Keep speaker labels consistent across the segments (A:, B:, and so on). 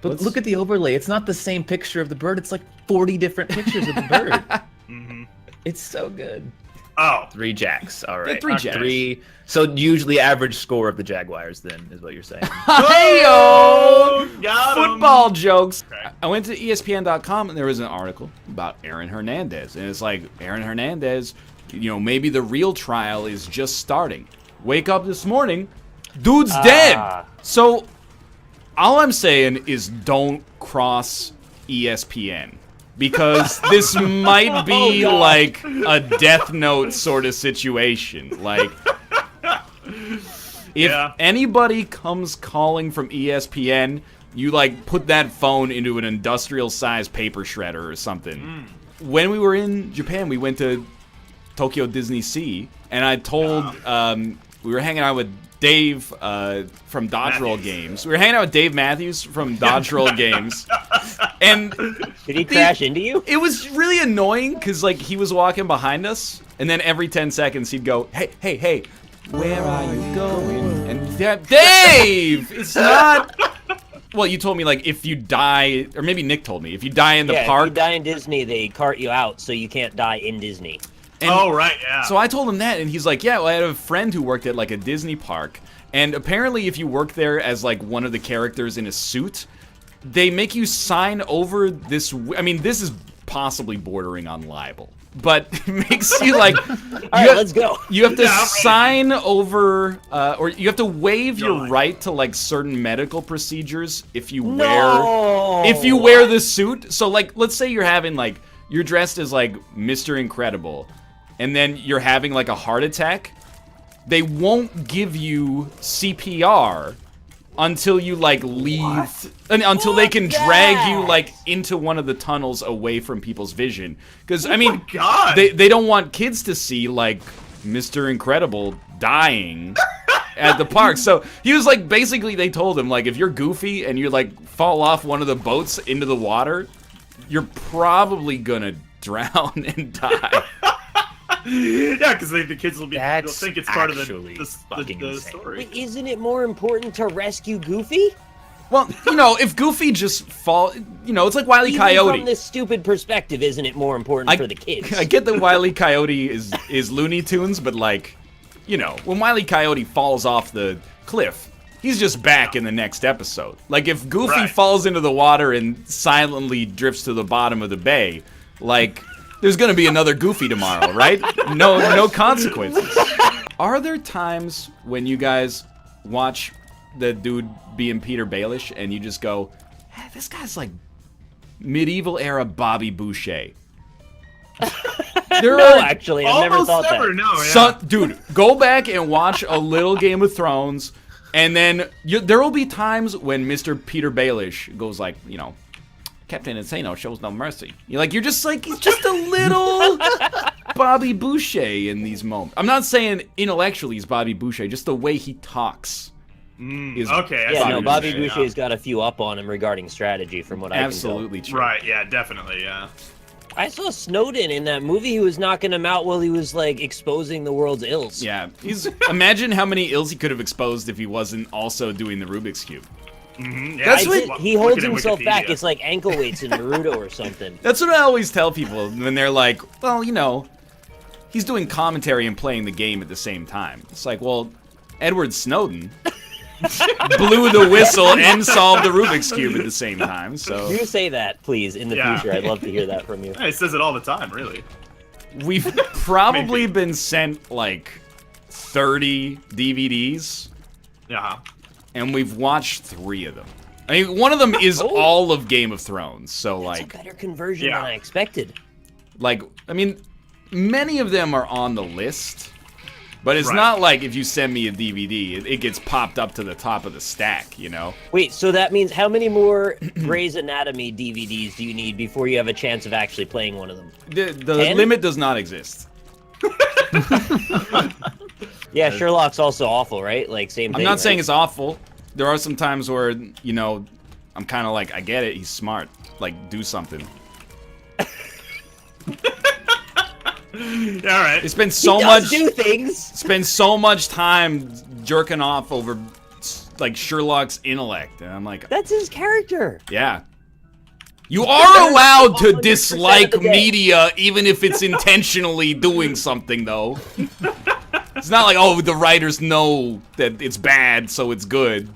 A: But look at the overlay. It's not the same picture of the bird. It's like 40 different pictures of the bird. It's so good.
B: Oh.
A: 3 jacks. All right.
C: 3 jacks.
A: 3. So usually average score of the Jaguars then is what you're saying.
C: Hey-yo!
B: Got 'em.
C: Football jokes.
B: Okay.
C: I went to ESPN.com and there was an article about Aaron Hernandez. And it's like, Aaron Hernandez, maybe the real trial is just starting. Wake up this morning, dude's dead. So all I'm saying is don't cross ESPN. Because this might be like a Death Note sort of situation. Like, if anybody comes calling from ESPN, you like put that phone into an industrial-sized paper shredder or something. When we were in Japan, we went to Tokyo Disney Sea, and I told we were hanging out with Dave from Dodge Roll Games. We were hanging out with Dave Matthews from Dodge Roll Games. And
D: did he crash into you?
C: It was really annoying because like he was walking behind us, and then every 10 seconds he'd go, "Hey, where are you going?" And Dave, it's not. Well, you told me like if you die, or maybe Nick told me if you die in the park.
D: If you die in Disney, they cart you out so you can't die in Disney.
C: And
B: right, yeah.
C: So I told him that, and he's like, yeah, well, I had a friend who worked at like a Disney park, and apparently if you work there as like one of the characters in a suit, they make you sign over this. I mean, this is possibly bordering on libel, but it makes you like.
D: Let's go.
C: You have to sign over, or you have to waive your right to like certain medical procedures if you wear the suit. So like, let's say you're having like you're dressed as like Mr. Incredible, and then you're having like a heart attack. They won't give you CPR until you like leave, until they can drag you like into one of the tunnels away from people's vision. Because I mean, they don't want kids to see like Mr. Incredible dying at the park. So he was like, basically they told him like, if you're Goofy and you like fall off one of the boats into the water, you're probably gonna drown and die.
B: Yeah, because the kids will they'll think it's part of the story.
D: Wait, isn't it more important to rescue Goofy?
C: Well, if Goofy just it's like Wile E.
D: Even
C: Coyote.
D: from this stupid perspective, isn't it more important for the kids?
C: I get that Wile E. Coyote is Looney Tunes, but like, when Wile E. Coyote falls off the cliff, he's just back in the next episode. Like, if Goofy falls into the water and silently drifts to the bottom of the bay, like, there's gonna be another Goofy tomorrow, right? No consequences. Are there times when you guys watch the dude being Peter Baelish and you just go, hey, this guy's like medieval era Bobby Boucher?
D: Actually, I've never thought that.
C: Dude, go back and watch a little Game of Thrones, and then there will be times when Mr. Peter Baelish goes like, Captain Insano shows no mercy. You're just like, he's just a little Bobby Boucher in these moments. I'm not saying intellectually he's Bobby Boucher, just the way he talks.
D: Bobby Boucher's got a few up on him regarding strategy, from what I can tell.
C: Absolutely true.
B: Right, yeah, definitely, yeah.
D: I saw Snowden in that movie. He was knocking him out while he was like exposing the world's ills.
C: Yeah, imagine how many ills he could have exposed if he wasn't also doing the Rubik's Cube.
B: Yeah,
D: that's what he holds himself back. It's like ankle weights in Naruto or something.
C: That's what I always tell people when they're like, well, he's doing commentary and playing the game at the same time. It's like, well, Edward Snowden blew the whistle and solved the Rubik's Cube at the same time. So
D: you say that, please, in the future. I'd love to hear that from you.
B: Yeah, he says it all the time, really.
C: We've probably been sent like 30 DVDs.
B: Yeah.
C: And we've watched 3 of them. I mean, one of them is all of Game of Thrones, so
D: That's
C: like...
D: a better conversion than I expected.
C: Like, I mean, many of them are on the list, but it's not like if you send me a DVD, it gets popped up to the top of the stack,
D: Wait, so that means how many more Grey's Anatomy DVDs do you need before you have a chance of actually playing one of them?
C: The limit does not exist.
D: Yeah, Sherlock's also awful, right? Like, same thing.
C: I'm not saying it's awful. There are some times where, I'm kind of like, I get it, he's smart. Like, do something.
B: Alright.
C: They spend so much...
D: do things!
C: Spend so much time jerking off over like Sherlock's intellect, and I'm like,
D: That's his character.
C: yeah. You are allowed to dislike media, even if it's intentionally doing something, though. It's not like, oh, the writers know that it's bad, so it's good.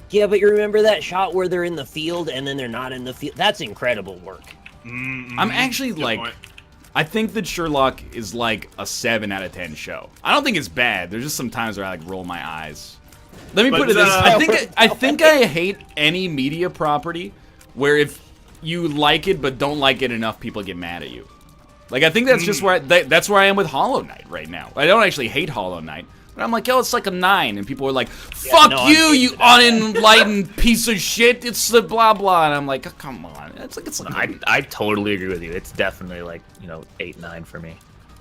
D: Yeah, but you remember that shot where they're in the field and then they're not in the field? That's incredible work.
C: I'm actually like, I think that Sherlock is like a 7 out of 10 show. I don't think it's bad. There's just some times where I like roll my eyes. Let me put it this: I think I hate any media property where if you like it but don't like it enough, people get mad at you. Like I think that's just where that's where I am with Hollow Knight right now. I don't actually hate Hollow Knight. But I'm like, yo, it's like a 9, and people are like, fuck you unenlightened piece of shit. It's the blah blah, and I'm like, oh, come on.
E: I totally agree with you. It's definitely like 8, 9 for me.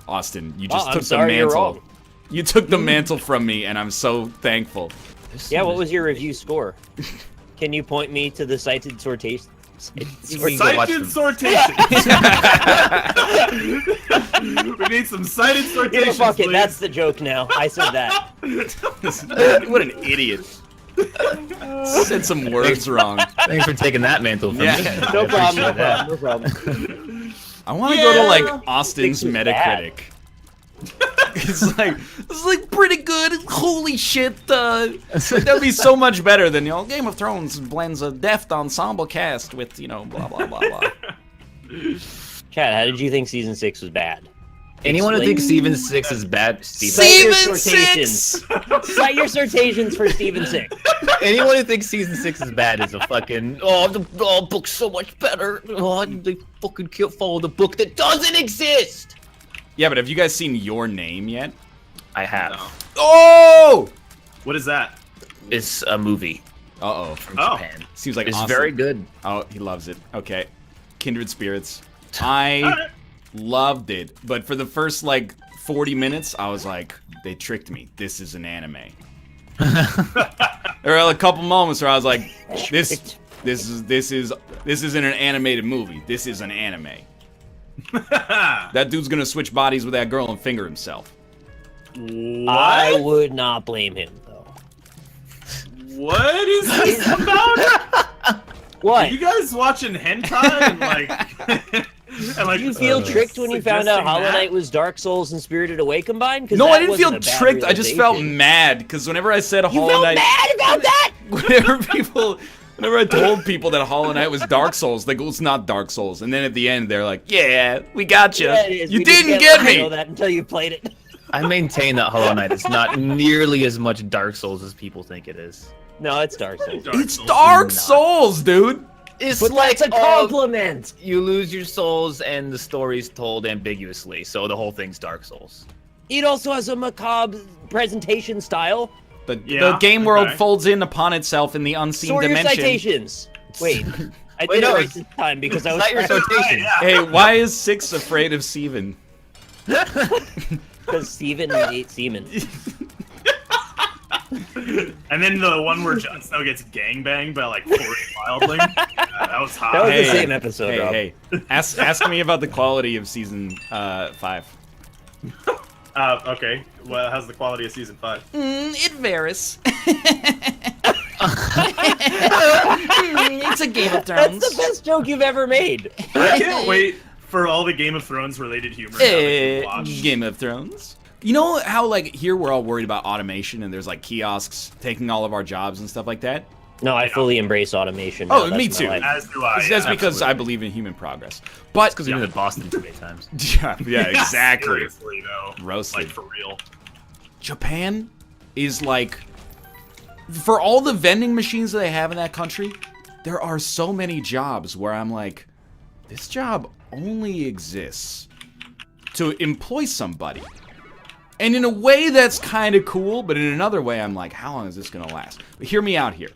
C: Austin, you just took the mantle. You took the mantle from me, and I'm so thankful.
D: Yeah, what was your review score? Can you point me to the cited sortation?
B: Cited sortation. We need some cited sortations.
D: Yeah, fuck it.
B: Please.
D: That's the joke now. I said that.
C: What an idiot. Said some words wrong.
E: Thanks for taking that mantle from me.
D: No problem.
C: I want to go to like Austin's Metacritic. It's like pretty good. Holy shit! That'd be so much better than Game of Thrones blends a deft ensemble cast with blah blah blah blah.
D: Chad, how did you think season 6 was bad?
E: Anyone who thinks season 6 is bad,
C: Season 6.
D: Cite your sortations for season 6.
E: Anyone who thinks season 6 is bad is a fucking the book's so much better. Oh, they fucking can't follow the book that doesn't exist.
C: Yeah, but have you guys seen Your Name yet?
E: I have.
B: No.
C: Oh!
B: What is that?
E: It's a movie.
C: Uh-oh.
E: From Japan.
C: Seems like
E: it's
C: awesome.
E: very good.
C: Oh, he loves it. Okay. Kindred Spirits. I loved it. But for the first, 40 minutes, I was like, they tricked me. This is an anime. There were a couple moments where I was like, this isn't an animated movie. This is an anime. That dude's gonna switch bodies with that girl and finger himself.
B: What?
D: I would not blame him, though.
B: What is this about?
D: What?
B: Are you guys watching hentai and
D: Did you feel tricked when you found out Hollow Knight was Dark Souls and Spirited Away combined?
C: No, I didn't feel tricked. I just felt mad because whenever I said Hollow Knight,
D: mad about that?
C: Whenever I told people that Hollow Knight was Dark Souls, they go, it's not Dark Souls. And then at the end, they're like, yeah, we got you.
D: Yeah, you
C: didn't get me.
D: I know that until you played it.
E: I maintain that Hollow Knight is not nearly as much Dark Souls as people think it is.
D: No, it's Dark Souls.
C: It's Dark Souls, dude.
E: It's
D: but
E: like
D: that's a compliment.
E: You lose your souls and the story's told ambiguously, so the whole thing's Dark Souls.
D: It also has a macabre presentation style.
C: The game world folds in upon itself in the unseen dimension.
D: Your citations. Wait, I did it right this time because I was
E: your citations.
C: Hey, why is 6 afraid of Steven?
D: Because Steven ate semen.
B: And then the one where Jon Snow gets gangbanged by 40 wildling. That was hot.
D: That was the same episode, Rob.
C: Hey, ask me about the quality of season 5.
B: Okay. Well, how's the quality of season 5?
C: It varies. It's a Game of Thrones.
D: That's the best joke you've ever made.
B: I can't wait for all the Game of Thrones related humor.
C: Game of Thrones. You know how here we're all worried about automation and there's kiosks taking all of our jobs and stuff like that?
D: No, I fully embrace automation.
C: Oh, me too.
B: As do I.
C: That's because I believe in human progress. But
E: because we've been to Boston too many times.
C: Yeah, exactly.
B: Seriously, though.
C: Roasted.
B: For real.
C: Japan is for all the vending machines that they have in that country, there are so many jobs where I'm like, this job only exists to employ somebody. And in a way that's kind of cool, but in another way I'm like, how long is this gonna last? But hear me out here.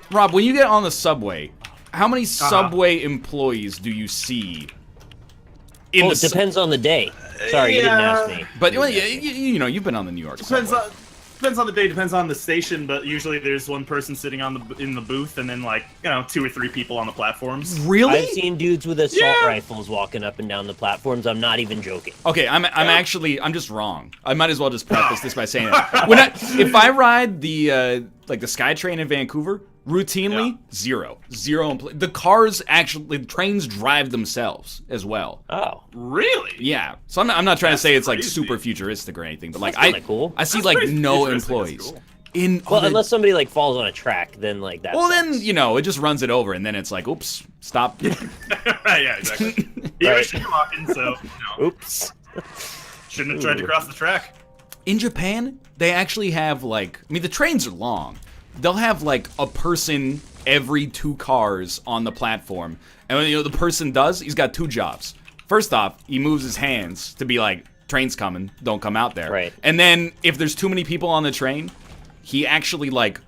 C: Rob, when you get on the subway, how many subway employees do you see?
D: It depends on the day. Sorry, you didn't ask me.
C: But you know, you've been on the New York subway.
B: depends on the day, depends on the station, but usually there's one person sitting in the booth, and then like 2 or 3 people on the platforms.
C: Really?
D: I've seen dudes with assault rifles walking up and down the platforms. I'm not even joking.
C: Okay, I'm just wrong. I might as well just preface this by saying that. If I ride the SkyTrain in Vancouver, routinely zero. The cars the trains drive themselves as well.
D: Oh,
B: really?
C: Yeah. So I'm not trying to say it's like
B: crazy.
C: super futuristic or anything, but like
D: cool.
C: I see
B: That's
C: like
B: pretty
C: no
B: futuristic,
C: employees.
B: that's
D: Well, unless somebody like falls on a track, then like that.
C: Well,
D: sucks.
C: then it just runs it over, and then it's like, oops, stop.
B: Yeah, exactly. He was walking, so
D: Oops.
B: shouldn't have tried to cross the track.
C: In Japan, they actually have the trains are long. They'll have like a person every 2 cars on the platform. And the person he's got 2 jobs. First off, he moves his hands to be like, train's coming, don't come out there.
D: Right.
C: And then if there's too many people on the train, he actually like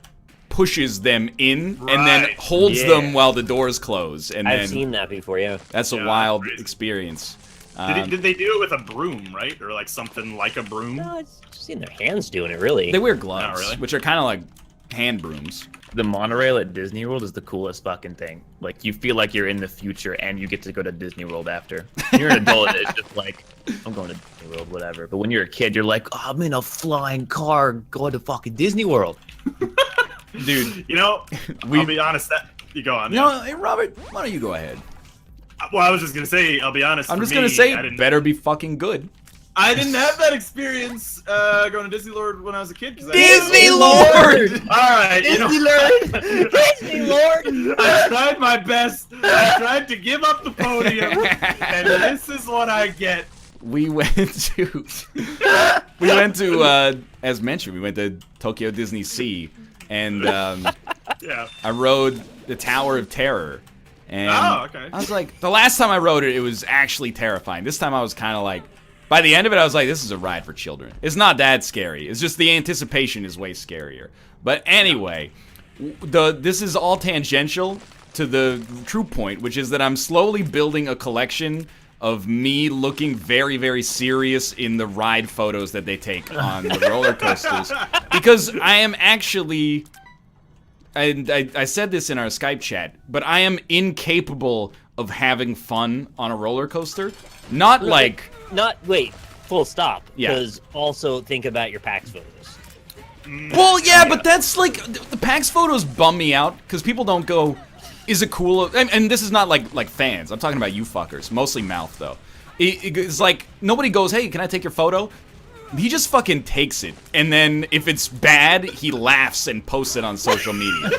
C: pushes them in and then holds them while the doors close. And
D: I've seen that before, yeah.
C: That's a wild experience.
B: Did they do it with a broom, right? Or like something like a broom?
D: No, I've seen their hands doing it, really.
C: They wear gloves,
B: really.
C: which are kind of like hand brooms.
E: The monorail at Disney World is the coolest fucking thing. Like, you feel like you're in the future and you get to go to Disney World after. When you're an adult, it's just like, I'm going to Disney World, whatever. But when you're a kid, you're like, oh, I'm in a flying car going to fucking Disney World.
C: Dude,
B: I'll be honest. You go on.
C: hey, Robert, why don't you go ahead?
B: Well, I was just gonna say, I'll be honest.
C: I'm just gonna say, better be fucking good.
B: I didn't have that experience going to Disney World when I was a kid.
C: Disney Lord!
B: Alright,
D: Disney Lord! Disney Lord!
B: I tried my best. I tried to give up the podium, and this is what I get.
C: We went to, as mentioned, we went to Tokyo Disney Sea, and I rode the Tower of Terror. And
B: okay.
C: I was like, the last time I rode it, it was actually terrifying. This time I was kind of like, by the end of it, I was like, this is a ride for children. It's not that scary. It's just the anticipation is way scarier. But anyway, this is all tangential to the true point, which is that I'm slowly building a collection of me looking very, very serious in the ride photos that they take on the roller coasters. Because I am actually... And I said this in our Skype chat, but I am incapable of having fun on a roller coaster.
D: Wait, full stop.
C: Yeah.
D: Because also think about your PAX photos.
C: Well, yeah, but that's like, the PAX photos bum me out, because people don't go, is it cool? And this is not like fans, I'm talking about you fuckers, mostly mouth though. It's like, nobody goes, hey, can I take your photo? He just fucking takes it, and then if it's bad, he laughs and posts it on social media.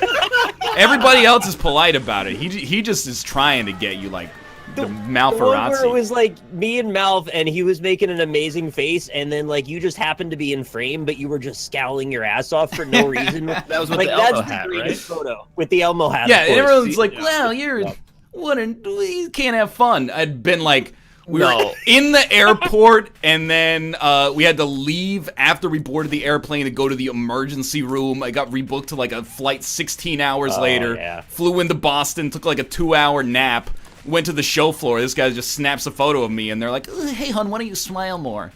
C: Everybody else is polite about it. He just is trying to get you like the mouth
D: The one where it
C: Marazzi.
D: was like me and Malv, and he was making an amazing face, and then like you just happened to be in frame, but you were just scowling your ass off for no reason.
E: That was with
D: like
E: the Elmo
D: that's
E: hat,
D: the greatest
E: right?
D: photo with the Elmo hat.
C: Yeah,
D: of
C: and
D: course.
C: everyone's like, "Well, you can't have fun." I'd been like, we were in the airport, and then we had to leave after we boarded the airplane to go to the emergency room. I got rebooked to like a flight 16 hours later.
D: Yeah.
C: Flew into Boston, took like a 2-hour nap. Went to the show floor. This guy just snaps a photo of me, and they're like, "Hey, hon, why don't you smile more?"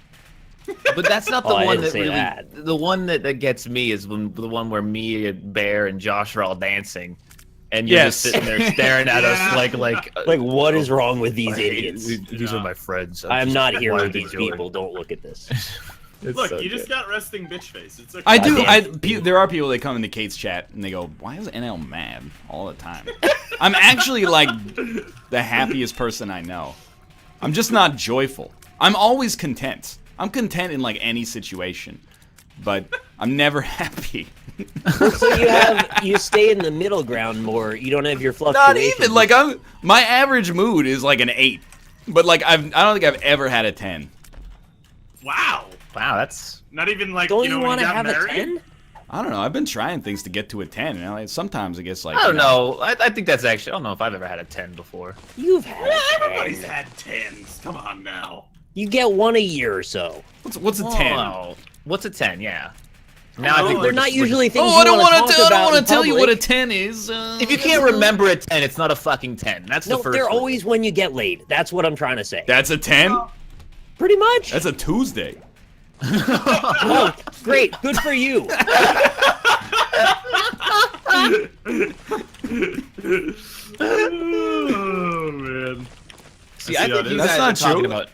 E: But that's not the
D: I
E: one
D: didn't
E: that
D: say
E: really.
D: that.
E: The one that gets me is the one where me and Bear and Josh are all dancing, and you're just sitting there staring at us like
D: what is wrong with these idiots?
E: These are my friends.
D: I'm not here
E: Why
D: with
E: are they
D: these
E: doing?
D: people. Don't look at this.
B: Look, you just got resting bitch face. It's okay.
C: I do. There are people that come into Kate's chat and they go, "Why is NL mad all the time?" I'm actually like the happiest person I know. I'm just not joyful. I'm always content. I'm content in like any situation, but I'm never happy.
D: So you stay in the middle ground more. You don't have your
C: Not
D: fluctuations.
C: even like my average mood is like an 8, but like I don't think I've ever had a 10.
B: Wow.
E: Wow, that's
B: Not even like,
D: Don't
B: you know,
D: you
B: when
D: want
B: you
D: to
B: got
D: have
B: married?
D: a 10?
C: I don't know. I've been trying things to get to a 10. You know, like, sometimes I guess like
E: I don't know. I think that's actually. I don't know if I've ever had a 10 before.
D: You've had a
B: Everybody's
D: 10.
B: had 10s. Come on now.
D: You get one a year or so.
C: What's a 10?
E: Oh, what's a 10? Yeah. Now I think
D: They're not usually things
C: Oh,
D: you
C: I don't
D: want
C: want to. I don't
D: want
C: want to tell you what a 10 is.
E: If you can't remember a 10, it's not a fucking 10. That's the
D: No,
E: first.
D: they're
E: one.
D: always when you get laid. That's what I'm trying to say.
C: That's a 10.
D: Pretty much.
C: That's a Tuesday.
D: Oh, great. Good for you.
B: Oh man.
E: See, I think you
C: That's
E: guys
C: not
E: are talking
C: true.
E: about.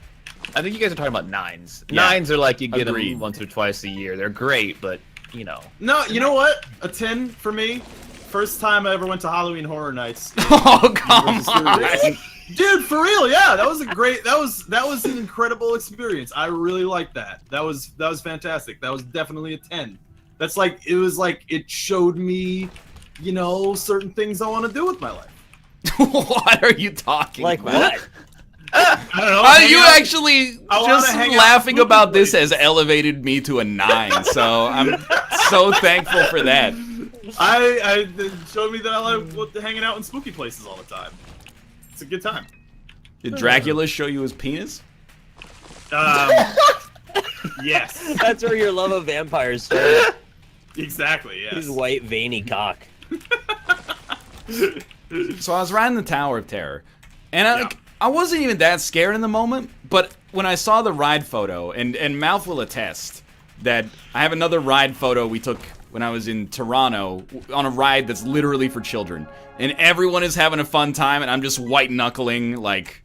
E: I think you guys are talking about nines.
C: Yeah.
E: Nines are like you get
C: Agreed.
E: them once or twice a year. They're great, but you know.
B: No, you know what? A 10 for me. First time I ever went to Halloween Horror Nights.
C: Oh, come on.
B: Dude, for real, yeah, that was a great. That was an incredible experience. I really liked that. That was fantastic. That was definitely a 10. That's like it showed me, you know, certain things I want to do with my life.
C: What are you talking
D: Like
C: about?
D: what?
B: I don't know.
C: Are
B: hang
C: you
B: out-
C: actually
B: I wanna
C: just
B: hang out
C: laughing
B: with
C: about this
B: places.
C: has elevated me to a 9, so I'm so thankful for that.
B: I it showed me that I like hanging out in spooky places all the time. It's a good time.
C: Did Dracula show you his penis?
B: Yes,
D: That's where your love of vampires started.
B: exactly. Yes.
D: His white veiny cock.
C: So I was riding the Tower of Terror, and
B: Yeah.
C: I wasn't even that scared in the moment, but when I saw the ride photo, and Mouth will attest that I have another ride photo we took when I was in Toronto on a ride that's literally for children, and everyone is having a fun time, and I'm just white knuckling like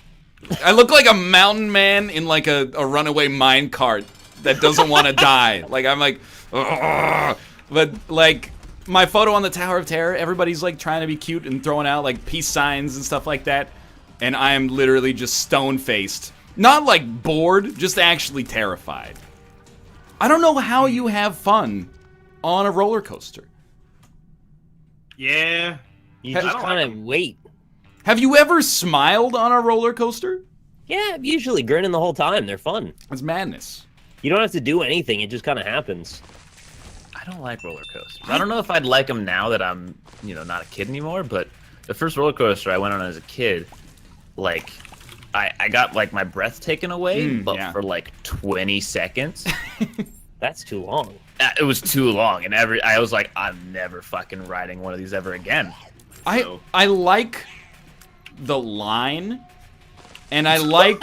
C: I look like a mountain man in like a runaway mine cart that doesn't want to die. Like I'm like, "Ugh." But like my photo on the Tower of Terror, everybody's like trying to be cute and throwing out like peace signs and stuff like that, and I am literally just stone-faced, not like bored, just actually terrified. I don't know how you have fun on a roller coaster.
B: Yeah.
D: You
B: I
D: just
B: don't
D: kind
B: like
D: of wait.
C: Have you ever smiled on a roller coaster?
D: Yeah, I'm usually grinning the whole time. They're fun.
C: It's madness.
D: You don't have to do anything. It just kind of happens.
E: I don't like roller coasters. I don't know if I'd like them now that I'm, you know, not a kid anymore. But the first roller coaster I went on as a kid, like, I got like my breath taken away, but
C: yeah.
E: for like 20 seconds.
D: That's too long.
E: It was too long, and I was like, I'm never fucking riding one of these ever again.
B: So-
C: I like the line, and I like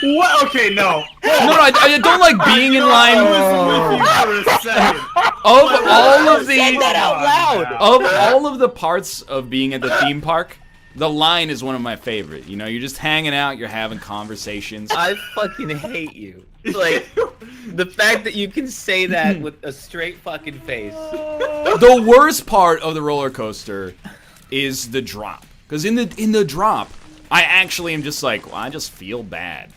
B: What? Okay, no.
C: I don't like being in line
B: I was with you for a second.
C: of all of
D: Say
C: the
D: that out loud.
C: of all of the parts of being at the theme park. The line is one of my favorite. You know, you're just hanging out, you're having conversations.
E: I fucking hate you. Like, the fact that you can say that with a straight fucking face.
C: The worst part of the roller coaster is the drop. Because in the drop, I actually am just like, well, I just feel bad.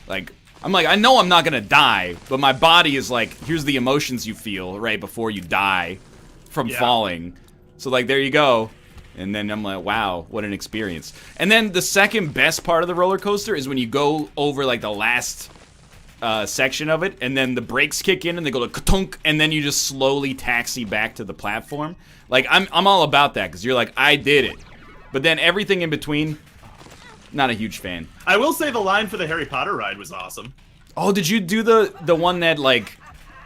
C: Like, I'm like, I know I'm not gonna die, but my body is like, here's the emotions you feel right before you die from falling. So like, there you go. And then I'm like, wow, what an experience. And then the second best part of the roller coaster is when you go over like the last section of it, and then the brakes kick in and they go like ka-tunk, and then you just slowly taxi back to the platform. Like, I'm all about that, because you're like, I did it. But then everything in between, not a huge fan.
B: I will say the line for the Harry Potter ride was awesome.
C: Oh, did you do the one that like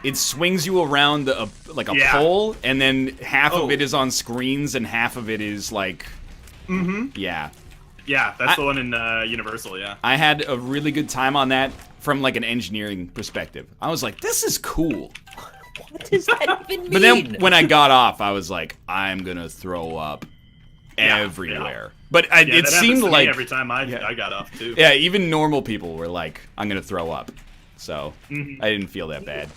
C: it swings you around like a pole, and then half of it is on screens and half of it is like, yeah.
B: Yeah, that's the one in Universal. Yeah.
C: I had a really good time on that from like an engineering perspective. I was like, this is cool.
D: What does that even mean?
C: But then when I got off, I was like, I'm gonna throw up everywhere. But
B: Yeah,
C: it
B: that happens
C: seemed
B: to me
C: like
B: every time I got off too.
C: yeah, even normal people were like, I'm gonna throw up. So I didn't feel that bad.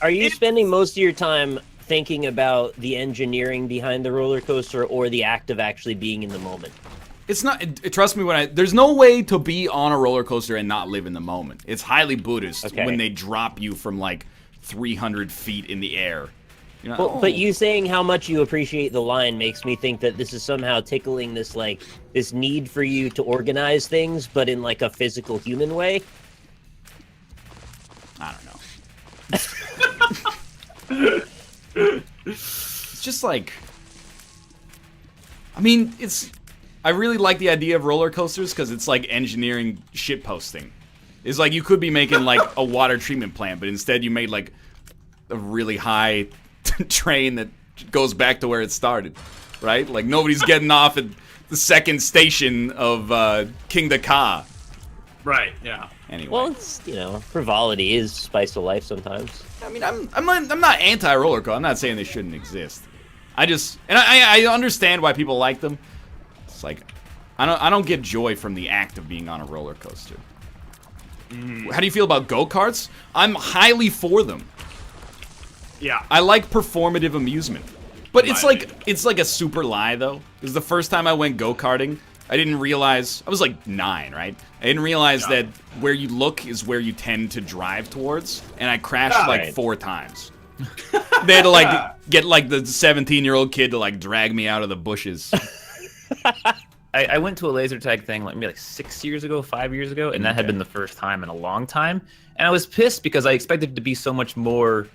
D: Are you spending most of your time thinking about the engineering behind the roller coaster or the act of actually being in the moment?
C: It's not. Trust me, there's no way to be on a roller coaster and not live in the moment. It's highly Buddhist when they drop you from like 300 feet in the air. You know,
D: Well, but you saying how much you appreciate the line makes me think that this is somehow tickling this this need for you to organize things, but in like a physical human way.
C: I don't know. It's just like, I mean, I really like the idea of roller coasters because it's like engineering shit posting. It's like you could be making like a water treatment plant, but instead you made like a really high train that goes back to where it started, right? Like nobody's getting off at the second station of King Ka.
B: Right. Yeah.
C: Anyway.
D: Well, it's, frivolity is spice of life sometimes.
C: I mean, I'm not anti-roller coaster. I'm not saying they shouldn't exist. I understand why people like them. It's like, I don't get joy from the act of being on a roller coaster. How do you feel about go-karts? I'm highly for them.
B: Yeah.
C: I like performative amusement. But it's like a super lie, though. Because the first time I went go-karting, I didn't realize, I was like 9, right? I didn't realize that where you look is where you tend to drive towards. And I crashed like 4 times. They had to like get like the 17-year-old kid to like drag me out of the bushes.
E: I went to a laser tag thing maybe like 6 years ago, 5 years ago, and that had been the first time in a long time. And I was pissed because I expected it to be so much more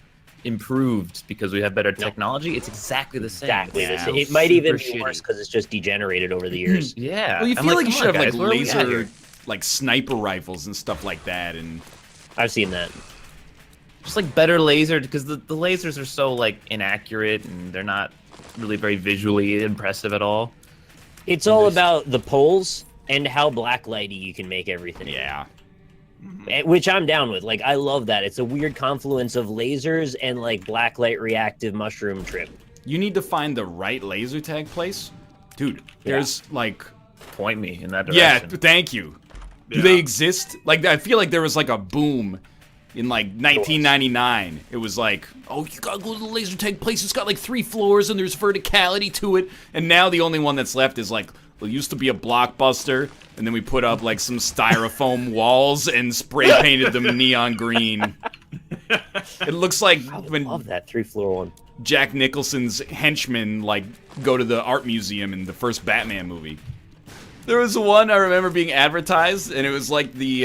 E: improved because we have better technology. It's exactly the same.
D: Exactly the same. It might even be worse because it's just degenerated over the years.
E: Yeah.
C: Well, you feel like you should have like
E: where are we at
C: laser,
E: here?
C: like sniper rifles and stuff like that. And
D: I've seen that.
E: Just like better laser, because the lasers are so like inaccurate and they're not really very visually impressive at all.
D: It's all about the poles and how blacklighty you can make everything.
C: yeah.
D: Which I'm down with. Like, I love that. It's a weird confluence of lasers and like blacklight reactive mushroom trip.
C: You need to find the right laser tag place. Dude, there's like...
E: Point me in that
C: Yeah,
E: direction.
C: thank you. Do
B: Yeah.
C: they exist? Like, I feel like there was like a boom in like 1999. It was like, oh, you gotta go to the laser tag place. It's got like 3 floors and there's verticality to it. And now the only one that's left is like, well, it used to be a Blockbuster. And then we put up like some styrofoam walls and spray painted them neon green. It looks like
D: I
C: when
D: love that 3-floor one.
C: Jack Nicholson's henchmen like go to the art museum in the first Batman movie. There was one I remember being advertised, and it was like the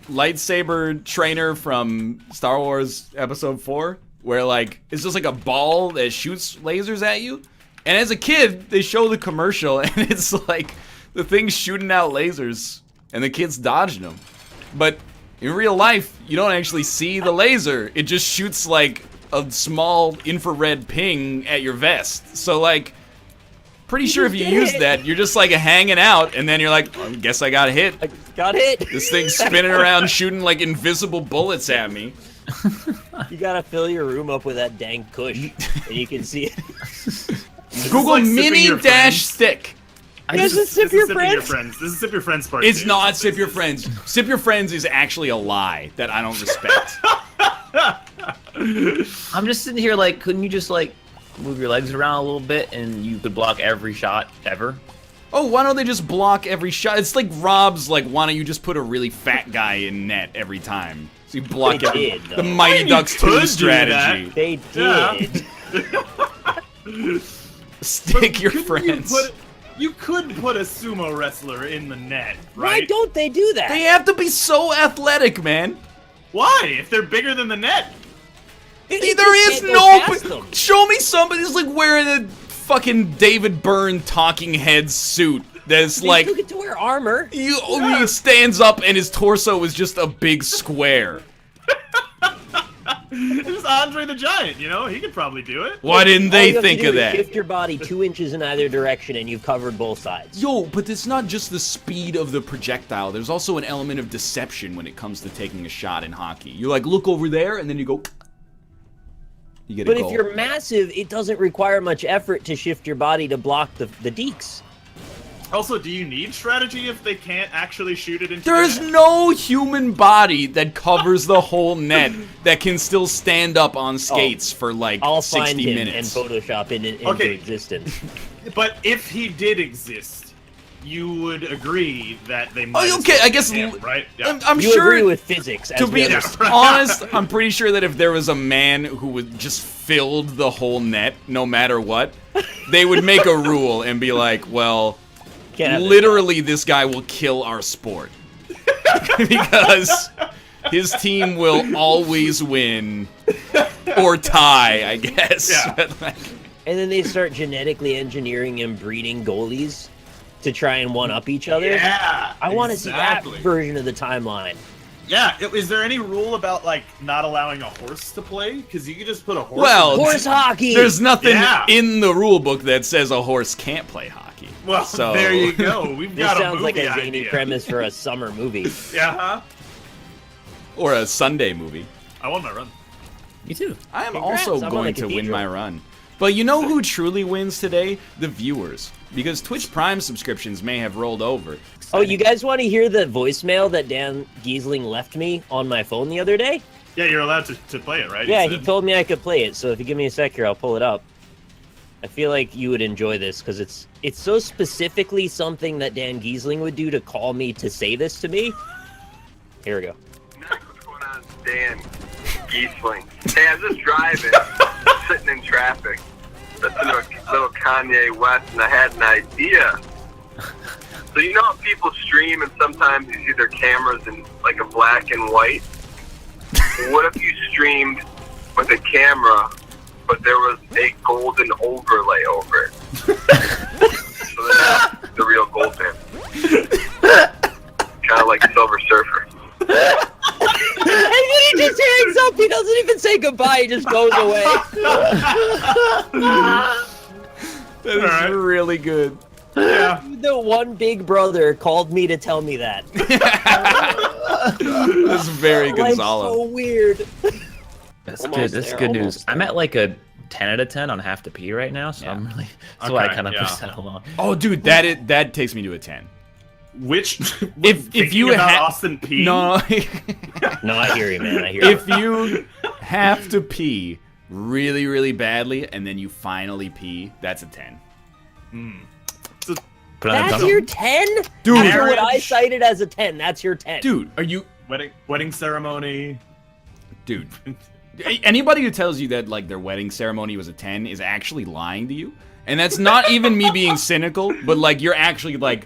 C: lightsaber trainer from Star Wars Episode 4, where like it's just like a ball that shoots lasers at you. And as a kid, they show the commercial, and it's like the thing's shooting out lasers, and the kid's dodging them. But in real life, you don't actually see the laser. It just shoots like a small infrared ping at your vest. So like, pretty sure if you use that, you're just like hanging out, and then you're like, I guess I got hit.
D: I got hit.
C: This thing's spinning around shooting like invisible bullets at me.
D: You gotta fill your room up with that dang kush, and you can see it.
C: Google
B: like sipping
C: mini
B: your
C: dash
B: friends.
C: stick.
D: This is Sip Your Friends.
B: This is Sip Your Friends part
C: It's
B: 2.
C: not Sip Your Friends. Sip Your Friends is actually a lie that I don't respect.
E: I'm just sitting here like, couldn't you just like move your legs around a little bit and you could block every shot ever?
C: Oh, why don't they just block every shot? It's like Rob's like, why don't you just put a really fat guy in net every time? So you block
D: They
C: every,
D: did,
C: the
D: though.
C: Mighty
B: You
C: Ducks
B: could
C: 2
B: do
C: strategy.
D: They
B: Yeah.
D: did.
C: Stick your
B: Couldn't
C: friends.
B: You could put a sumo wrestler in the net,
D: Why
B: right?
D: don't they do that?
C: They have to be so athletic, man.
B: Why? If they're bigger than the net.
D: They
C: There
D: just
C: is
D: can't go
C: no.
D: past them.
C: Show me somebody who's like wearing a fucking David Byrne talking head suit that's
D: They
C: like
D: still get to wear armor.
C: he stands up and his torso is just a big square.
B: There's Andre the Giant, you know? He could probably do it.
C: Why didn't
D: All
C: they
D: you have to
C: think
D: do
C: of
D: is
C: that?
D: Shift your body 2 inches in either direction, and you've covered both sides.
C: Yo, but it's not just the speed of the projectile. There's also an element of deception when it comes to taking a shot in hockey. You like look over there and then you go. You get a
D: But
C: goal.
D: if you're massive, it doesn't require much effort to shift your body to block the deeks.
B: Also, do you need strategy if they can't actually shoot it into
C: There's
B: the net?
C: no human body that covers the whole net that can still stand up on skates for like
D: I'll
C: 60
D: find him
C: minutes.
D: and Photoshop it into
B: Okay.
D: existence.
B: But if he did exist, you would agree that they might.
C: Oh, okay, I guess.
B: him, right? Yeah.
C: I'm
D: You
C: sure.
D: agree with physics, as
C: To
D: we
C: be
D: understand.
C: honest, I'm pretty sure that if there was a man who would just filled the whole net, no matter what, they would make a rule and be like, well,
D: Can't have this
C: literally this guy will kill our sport. Because his team will always win or tie, I guess.
B: Yeah.
C: But, like,
D: And then they start genetically engineering and breeding goalies to try and one-up each other.
B: Yeah.
D: I want to see that
B: exactly.
D: version of the timeline.
B: Yeah. Is there any rule about like not allowing a horse to play? Because you could just put a horse.
C: Well,
B: in the
D: Horse hockey!
C: there's nothing
B: Yeah.
C: in the rule book that says a horse can't play hockey.
B: Well,
C: so,
B: there you go. We've
D: This
B: got a
D: sounds like
B: movie
D: a zany
B: idea.
D: premise for a summer movie.
B: Yeah. Huh?
C: Or a Sunday movie.
B: I won my run.
E: Me too.
C: I am
D: Congrats,
C: also
D: I'm on
C: going
D: the
C: to win
D: cathedral.
C: my run. But you know who truly wins today? The viewers. Because Twitch Prime subscriptions may have rolled over.
D: Oh, you guys want to hear the voicemail that Dan Gheesling left me on my phone the other day?
B: Yeah, you're allowed to play it, right?
D: Yeah,
B: You
D: he
B: said?
D: told me I could play it, so if you give me a sec here, I'll pull it up. I feel like you would enjoy this, because it's so specifically something that Dan Gheesling would do to call me to say this to me. Here we go.
F: What's going on? Dan Gheesling. Hey, I was just driving, sitting in traffic, listening to a little Kanye West, and I had an idea. So you know how people stream and sometimes you see their cameras in like a black and white? Well, what if you streamed with a camera, but there was a golden overlay over it? So that's the real Goldman. Kind of like Silver Surfer.
D: And then he just hangs up. He doesn't even say goodbye. He just goes away.
C: That is really good.
B: Yeah.
D: The one big brother called me to tell me that.
C: That's very
D: Life's
C: Gonzalo.
D: so weird.
E: That's
D: Almost
E: good. That's
D: there,
E: good
D: almost
E: news. I'm at like a 10 out of 10 on Have to Pee right now, so
C: Yeah.
E: I'm really. That's why I
B: Okay,
E: kind of
B: yeah.
E: pushed that along.
C: Oh, dude, that takes me to a 10.
B: Which
C: If
B: thinking
C: you
B: about
C: ha-
B: Austin P.
C: No,
D: No, I hear you, man. I hear you.
C: if you have to pee really, really badly and then you finally pee, that's a 10.
E: Put on a
D: That's
E: tongue.
D: your 10?
C: Dude.
D: After what I
B: Marriage.
D: cited as a 10, that's your 10.
C: Dude, are you...
B: wedding ceremony.
C: Dude. Anybody who tells you that, like, their wedding ceremony was a 10 is actually lying to you. And that's not even me being cynical, but, like, you're actually, like...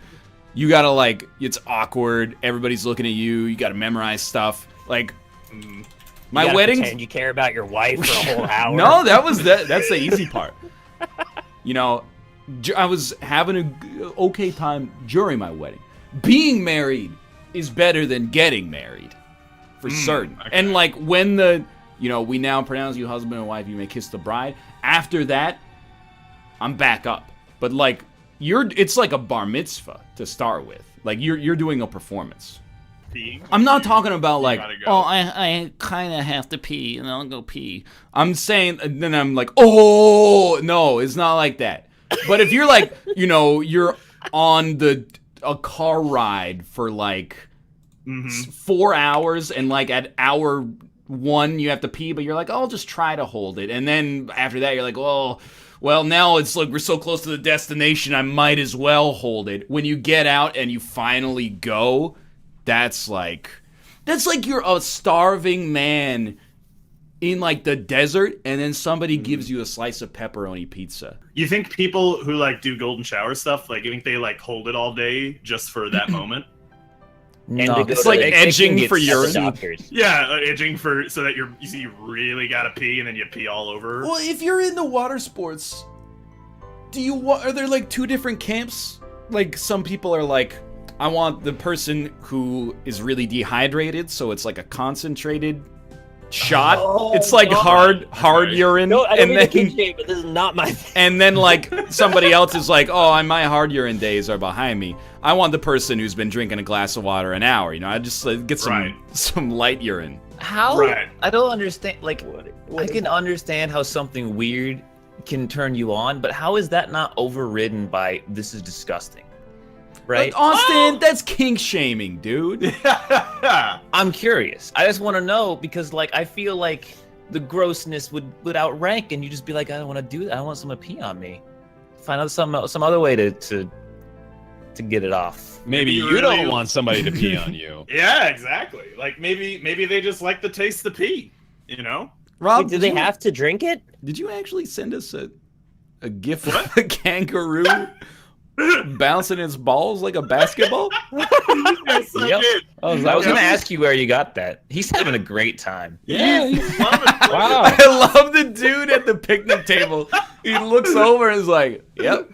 C: You gotta, like... It's awkward. Everybody's looking at you. You gotta memorize stuff. Like... My
D: You gotta
C: wedding...
D: pretend you care about your wife for a whole hour.
C: No, that's the easy part. You know, I was having a okay time during my wedding. Being married is better than getting married, for certain.
B: okay.
C: And like when we now pronounce you husband and wife, you may kiss the bride. After that, I'm back up. But like it's like a bar mitzvah to start with. Like you're doing a performance.
B: Peeing.
C: I'm not talking about like,
B: gotta go.
C: oh, I kind of have to pee, and I'll go pee. I'm saying, and then I'm like, oh, no, it's not like that. But if you're like, you're on a car ride for like 4 hours, and like at hour 1 you have to pee, but you're like, oh, I'll just try to hold it. And then after that, you're like, oh, well, now it's like we're so close to the destination, I might as well hold it. When you get out and you finally go... That's like you're a starving man in like the desert, and then somebody gives you a slice of pepperoni pizza.
B: You think people who like do golden shower stuff, like you think they like hold it all day just for that moment?
D: And
E: No,
D: to go
C: it's
D: to
C: like
D: the-
C: edging
D: get
C: for
D: at the
C: urine.
D: doctors.
B: Yeah, edging for so that you really gotta pee and then you pee all over.
C: Well, if you're into water sports, are there like two different camps? Like some people are like, I want the person who is really dehydrated, so it's like a concentrated shot.
D: Oh,
C: it's like hard urine,
D: No, I don't
C: and
D: mean
C: then
D: to kink shame, but this is not my thing.
C: and then like somebody else is like, oh, my hard urine days are behind me. I want the person who's been drinking a glass of water an hour. I just get some light urine.
E: How?
B: Right.
E: I don't understand. Like,
D: What
E: I can understand how something weird can turn you on, but how is that not overridden by this is disgusting? Right?
C: But Austin, that's kink shaming, dude.
E: I'm curious. I just want to know because, like, I feel like the grossness would outrank, and you just be like, I don't want to do that. I don't want someone to pee on me. Find out some other way to get it off.
G: Maybe you
B: really-
G: don't want somebody to pee on you.
B: Yeah, exactly. Like maybe they just like the taste of pee, you know?
C: Rob,
D: Wait, do they have to drink it?
C: Did you actually send us a gif of a kangaroo bouncing its balls like a basketball?
B: Yes, I
E: Yep.
B: did.
G: Oh, is
E: I
G: that
E: was
G: what-
E: gonna ask you where you got that. He's having a great time.
G: Yeah.
B: Love it.
G: Wow.
C: I love the dude at the picnic table. He looks over and is like, yep.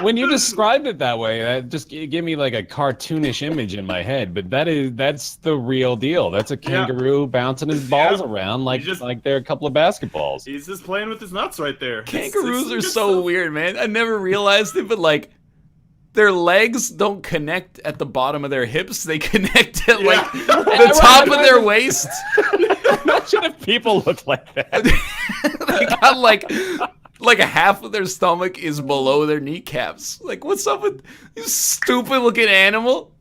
G: When you describe it that way, that just give me like a cartoonish image in my head. But that's the real deal. That's a kangaroo bouncing his balls around like
B: just-
G: they're a couple of basketballs.
B: He's just playing with his nuts right there.
C: Kangaroos
B: It's
C: are
B: good
C: so
B: stuff.
C: weird, man. I never realized it, but like, their legs don't connect at the bottom of their hips. They connect at like the top of their waist.
G: Imagine if people look like that.
C: They got like a half of their stomach is below their kneecaps. Like, what's up with you stupid looking animal?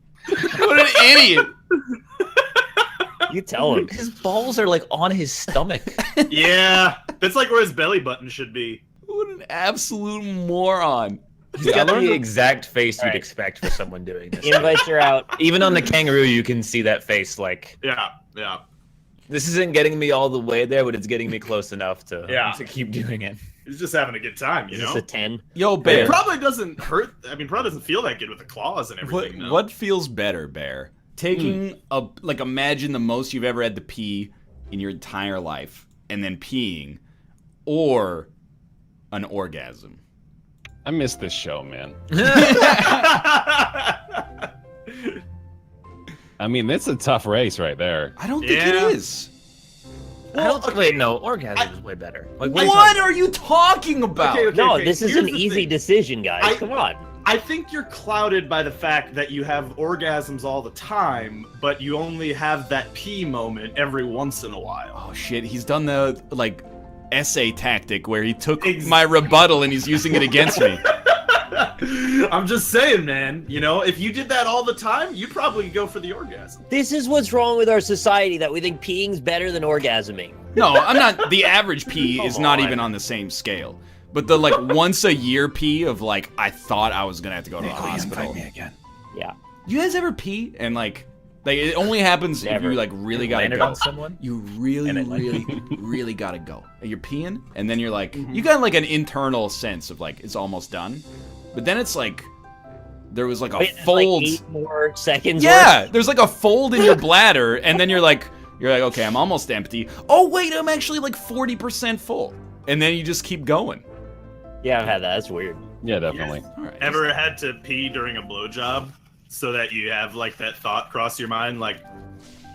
C: What an idiot.
D: You tell him.
E: His balls are like on his stomach.
B: Yeah, that's like where his belly button should be.
C: What an absolute moron.
E: He's got the exact face you'd
D: Alright.
E: expect for someone doing this.
D: Invites are out.
E: Even on the kangaroo, you can see that face. Like,
B: Yeah.
E: this isn't getting me all the way there, but it's getting me close enough to
B: Yeah.
E: keep doing it.
B: He's just having a good time, you
D: Is
B: know.
D: this a 10?
C: Yo,
B: It
C: Bear.
B: probably doesn't hurt. I mean, probably doesn't feel that good with the claws and everything. no?
C: What feels better, Bear? Taking imagine the most you've ever had to pee in your entire life, and then peeing, or an orgasm.
G: I miss this show, man. I mean, it's a tough race right there.
C: I don't think
B: Yeah.
C: it is.
E: Wait, no, orgasm is way better. Like,
C: What are you talking about?
B: Okay,
D: No,
B: okay.
D: this is
B: Here's
D: an
B: the
D: easy
B: thing.
D: decision, guys. Come on.
B: I think you're clouded by the fact that you have orgasms all the time, but you only have that pee moment every once in a while.
C: Oh shit, he's done the like essay tactic where he took
B: Ex-
C: my rebuttal and he's using it against me.
B: I'm just saying, man. You know, if you did that all the time, you'd probably go for the orgasm.
D: This is what's wrong with our society, that we think peeing's better than orgasming.
C: No, I'm not. The average pee is
B: Come
C: not
B: on.
C: even on the same scale. But the like once a year pee of like I thought I was gonna have to go to the hospital.
G: again.
D: Yeah.
C: You guys ever pee and like it only happens if
D: Never.
C: you like really gotta
E: landed
C: go.
E: on someone?
C: You really,
E: And it, like-
C: really gotta go. And you're peeing, and then you're like, you got like an internal sense of like it's almost done, but then it's like there was like a
D: Wait, it's
C: fold.
D: like 8 more seconds.
C: Yeah, there's like a fold in your bladder, and then you're like, okay, I'm almost empty. Oh wait, I'm actually like 40% full, and then you just keep going.
D: Yeah, I've had that. That's weird.
G: Yeah, definitely.
C: All right.
B: Ever had to pee during a blowjob so that you have like that thought cross your mind, like,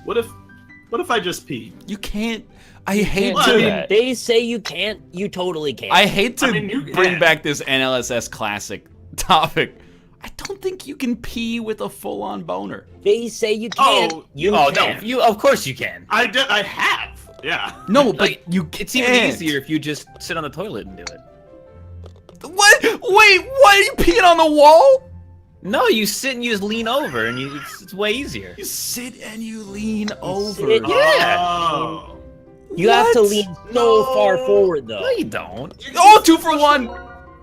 B: what if I just peed?
C: You can't. I hate
B: Well,
C: to.
B: I mean,
G: that.
D: They say you can't. You totally can't.
C: I hate to
B: I mean, you
C: bring
B: can.
C: back this NLSS classic topic. I don't think you can pee with a full-on boner.
D: They say you can't.
B: Oh,
D: you
E: Oh
D: can.
E: no, of course you can.
B: I have. Yeah.
C: No, but
E: Like,
C: you
E: It's even
C: can't.
E: easier if you just sit on the toilet and do it.
C: What? Wait, what? Are you peeing on the wall?
E: No, you sit and you just lean over, and it's way easier.
C: You sit and you lean over.
D: sit.
E: Yeah.
B: Oh.
D: You have to
C: What?
D: lean so far
B: No.
D: forward, though.
E: No, you don't.
C: Oh, 2 for 1.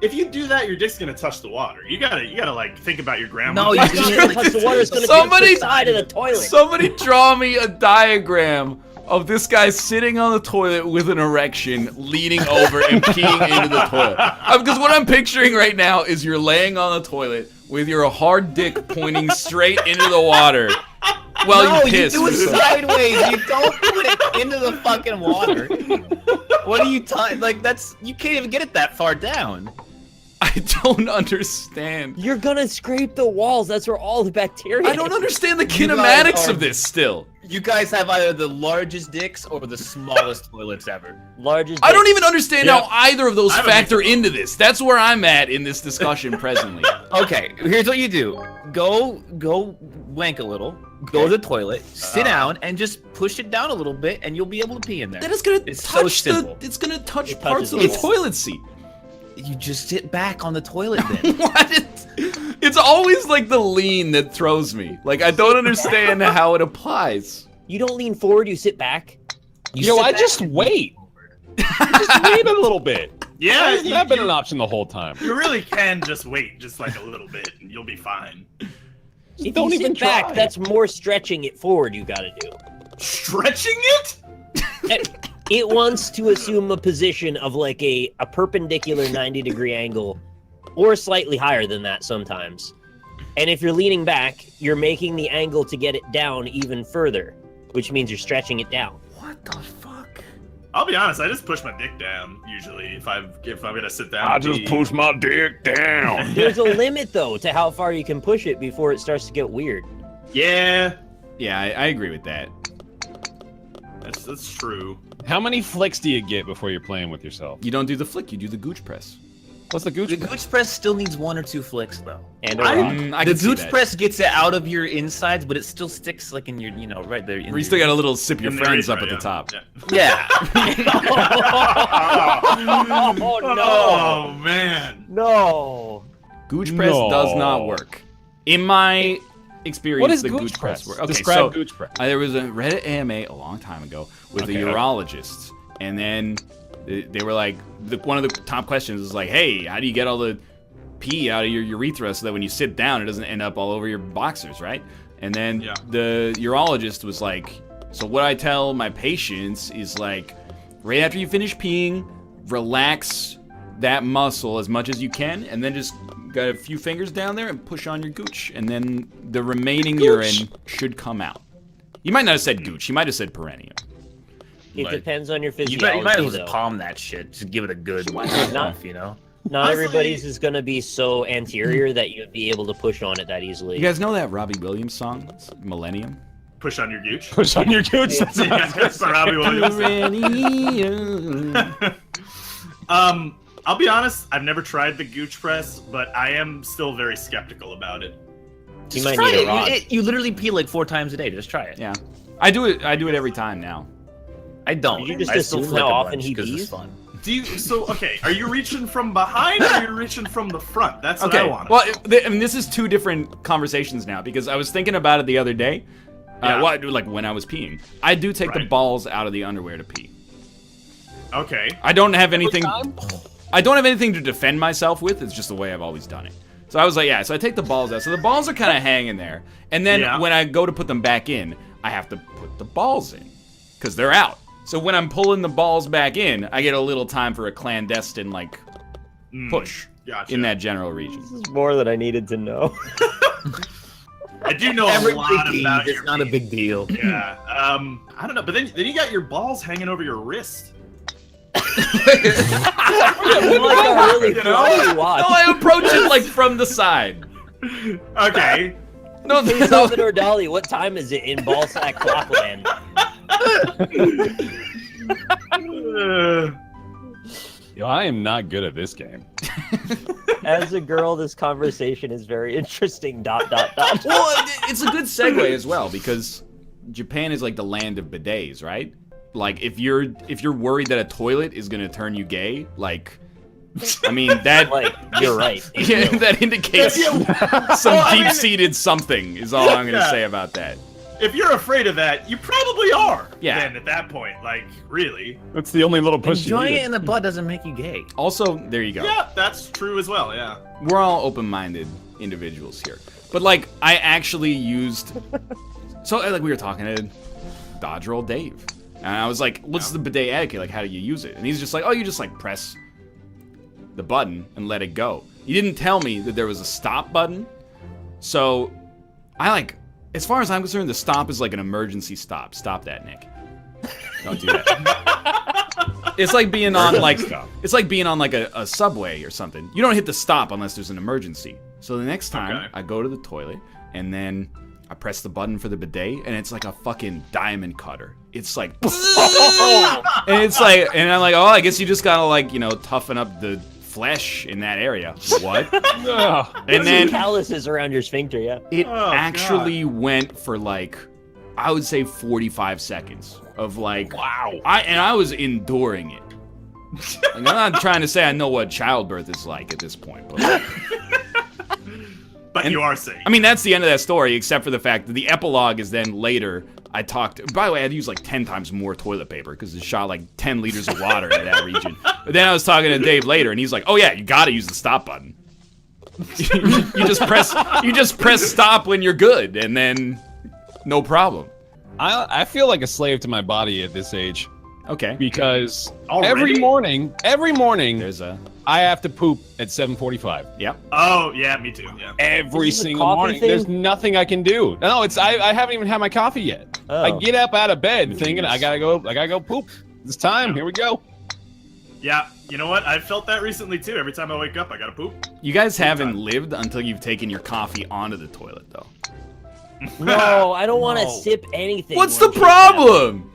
B: If you do that, your dick's gonna touch the water. You gotta like think about your grandma.
E: No, you
D: It's not gonna touch the water. It's gonna
C: Somebody-
D: touch the side of the toilet.
C: Somebody draw me a diagram of this guy sitting on the toilet with an erection, leaning over and peeing into the toilet. Because what I'm picturing right now is you're laying on the toilet with your hard dick pointing straight into the water while
E: No,
C: you piss.
E: do it sideways. You don't put it into the fucking water. What are you talking? Like you can't even get it that far down.
C: I don't understand.
D: You're gonna scrape the walls. That's where all the bacteria.
C: I don't understand the
E: You guys
C: kinematics
E: are-
C: of this still.
E: You guys have either the largest dicks or the smallest toilets ever.
D: Largest.
C: I don't even understand
B: Yeah.
C: how either of those
B: I don't
C: factor
B: think so.
C: into this. That's where I'm at in this discussion presently.
E: Okay, here's what you do. Go wank a little. Go to the toilet, sit down, and just push it down a little bit, and you'll be able to pee in there.
C: That is gonna
E: It's so
C: touch the.
E: simple.
C: It's gonna touch
D: It
C: parts
D: touches
C: of the
D: the wall.
C: toilet seat.
E: You just sit back on the toilet then.
C: What? It's always like the lean that throws me. Like I don't understand how it applies.
D: You don't lean forward. You sit back.
E: You
G: Yo,
E: sit
G: I
E: back
G: just
E: and-
G: wait. Just wait a little bit. Why
B: Yeah,
G: hasn't that been an option the whole time?
B: you really can just wait, just like a little bit, and you'll be fine.
D: If
G: don't
D: you
G: even
D: sit back,
G: try.
D: that's more stretching it forward. You gotta do.
B: Stretching it?
D: It wants to assume a position of like a perpendicular 90-degree angle, or slightly higher than that sometimes. And if you're leaning back, you're making the angle to get it down even further, which means you're stretching it down.
C: What the fuck?
B: I'll be honest. I just push my dick down usually if I'm gonna sit down.
G: I
B: and
G: just
B: pee.
G: push my dick down.
D: There's a limit though to how far you can push it before it starts to get weird.
B: Yeah,
C: Yeah, I agree with that.
B: that's true.
G: How many flicks do you get before you're playing with yourself?
C: You don't do the flick. You do the gooch press.
G: What's the gooch?
A: The gooch press still needs 1 or 2 flicks though.
D: And
C: I
A: The
C: can see
A: gooch
C: that.
A: press gets it out of your insides, but it still sticks like in your, right there.
C: Where you still got a little sip your
B: In
C: friends
B: the
C: up at the
B: urethra,
C: top.
B: yeah.
A: Yeah.
D: oh no!
B: Oh man.
D: No!
C: Gooch press does not work. In my experience,
G: What is
C: the
G: gooch press?
C: works. Okay,
G: Describe
C: so
G: gooch press.
C: there was a Reddit AMA a long time ago with a urologist, and then they were like, one of the top questions was like, hey, how do you get all the pee out of your urethra so that when you sit down it doesn't end up all over your boxers, right? And then the urologist was like, so what I tell my patients is like, right after you finish peeing, relax that muscle as much as you can, and then just got a few fingers down there and push on your gooch, and then the remaining urine should come out. You might not have said gooch, you might have said perineum.
D: It depends on your
E: You
D: physiology,
E: might as well
D: though.
E: just palm that shit. Just give it a good
D: Not-
E: off, you know?
D: Not
B: Honestly-
D: everybody's is gonna be so anterior that you'd be able to push on it that easily.
C: You guys know that Robbie Williams song, Millennium?
B: Push on your gooch.
G: Push on your gooch. That's what I was gonna
B: That's for Robbie Williams.
C: Perineum.
B: I'll be honest, I've never tried the gooch press, but I am still very skeptical about it.
D: You might
A: Try
D: need a rod.
A: it. You literally pee like 4 times a day. Just try it.
C: Yeah. I do it every time now.
E: I don't.
D: Did you just
E: I still
D: assume
E: flick
D: how
E: a
D: often
E: bunch
D: he
E: 'cause it's
D: pees?
E: fun.
B: Do you, so okay, are you reaching from behind or are you reaching from the front? That's what I
C: Okay,
B: want.
C: well, I mean, this is 2 different conversations now, because I was thinking about it the other day, like when I was peeing. I do take the
B: Right.
C: balls out of the underwear to pee.
B: Okay.
C: I don't have anything. I don't have anything to defend myself with. It's just the way I've always done it. So I was like, yeah. So I take the balls out. So the balls are kind of hanging there, and then
B: Yeah.
C: when I go to put them back in, I have to put the balls in because they're out. So when I'm pulling the balls back in, I get a little time for a clandestine push
B: Gotcha.
C: in that general region.
D: This is more than I needed to know.
B: I do know a lot about
A: It's
B: your
A: not a
B: pee.
A: big deal.
B: Yeah. I don't know, but then you got your balls hanging over your wrist.
D: like a really
B: You know?
D: floppy watch.
C: No, I approach it from the side.
B: Okay.
C: No,
D: Hey, Salvador Dali, what time is it in Ballsack Clockland?
G: Yo, I am not good at this game.
D: As a girl, this conversation is very interesting. ...
C: Well, it's a good segue as well, because Japan is like the land of bidets, right? Like if you're worried that a toilet is gonna turn you gay, I mean that
D: You're right.
C: yeah, that indicates some deep-seated something is all I'm gonna say about that.
B: If you're afraid of that, you probably are.
C: Yeah.
B: Then at that point, really.
G: That's the only little push you
A: Enjoying
G: needed.
A: it in the butt doesn't make you gay.
C: Also, there you go.
B: Yeah, that's true as well. Yeah.
C: We're all open-minded individuals here. But I actually used so we were talking to Dodge Roll Dave. And I was like, what's the bidet etiquette? Like, how do you use it? And he's just like, oh, you just press the button and let it go. He didn't tell me that there was a stop button. So as far as I'm concerned, the stop is like an emergency stop. Stop that, Nick. Don't do that. It's like being on a subway or something. You don't hit the stop unless there's an emergency. So the next time I go to the toilet and then I press the button for the bidet and it's like a fucking diamond cutter. It's like and it's like, and I'm like, oh, I guess you just gotta toughen up the flesh in that area. What? And then
D: calluses around your sphincter, yeah.
C: it actually went for I would say 45 seconds of wow. I was enduring it. I'm not trying to say I know what childbirth is like at this point, but
B: But you are safe.
C: I mean, that's the end of that story, except for the fact that the epilogue is then later. I talked. By the way, I had to use 10 times more toilet paper because it shot 10 liters of water into that region. But then I was talking to Dave later, and he's like, "Oh yeah, you got to use the stop button. you just press stop when you're good, and then no problem."
G: I feel like a slave to my body at this age
C: Okay.
G: because
B: Already?
G: every morning
C: There's a.
G: I have to poop at 7:45.
C: Yep.
B: Oh yeah, me too. Yeah.
G: Every
D: Is this a
G: single
D: coffee
G: morning.
D: thing?
G: There's nothing I can do. No, I haven't even had my coffee yet.
D: Oh.
G: I get up out of bed thinking I gotta go poop. It's time. Here we go.
B: Yeah. You know what? I've felt that recently too. Every time I wake up, I gotta poop.
C: You guys haven't lived until you've taken your coffee onto the toilet, though.
D: No, I don't want to
B: No.
D: sip anything.
C: What's
D: when
C: the
D: shit's
C: problem?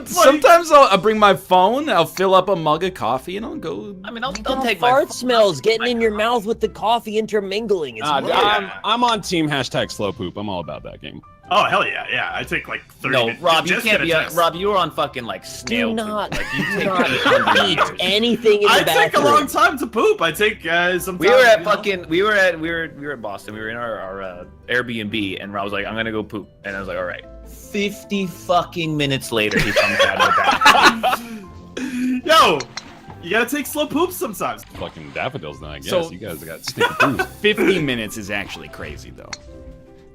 C: Sometimes I'll bring my phone, I'll fill up a mug of coffee, and I'll go.
E: I mean, I'll
D: The
E: take my
D: fart smells getting in your mouth with the coffee intermingling. It's weird.
G: I'm on team #slow poop. I'm all about that game.
B: Oh hell yeah, yeah! I take like 30
E: No,
B: minutes.
E: Rob, you
B: just
E: can't
B: get a
E: be.
B: test.
E: Rob, you were on fucking like snail
D: Do
E: poop.
D: not,
E: Like you take
D: not eat anything in the
B: I take a
D: bathroom.
B: long time to poop. I take sometimes.
E: We were at
B: you know?
E: fucking. We were at Boston. We were in our Airbnb, and Rob was like, "I'm gonna go poop," and I was like, "All right." 50 fucking minutes later, he comes out of the bathroom.
B: Yo, you gotta take slow poops sometimes.
G: Fucking daffodils, then I guess.
C: So-
G: You guys got stinky poos.
C: 50 minutes is actually crazy, though.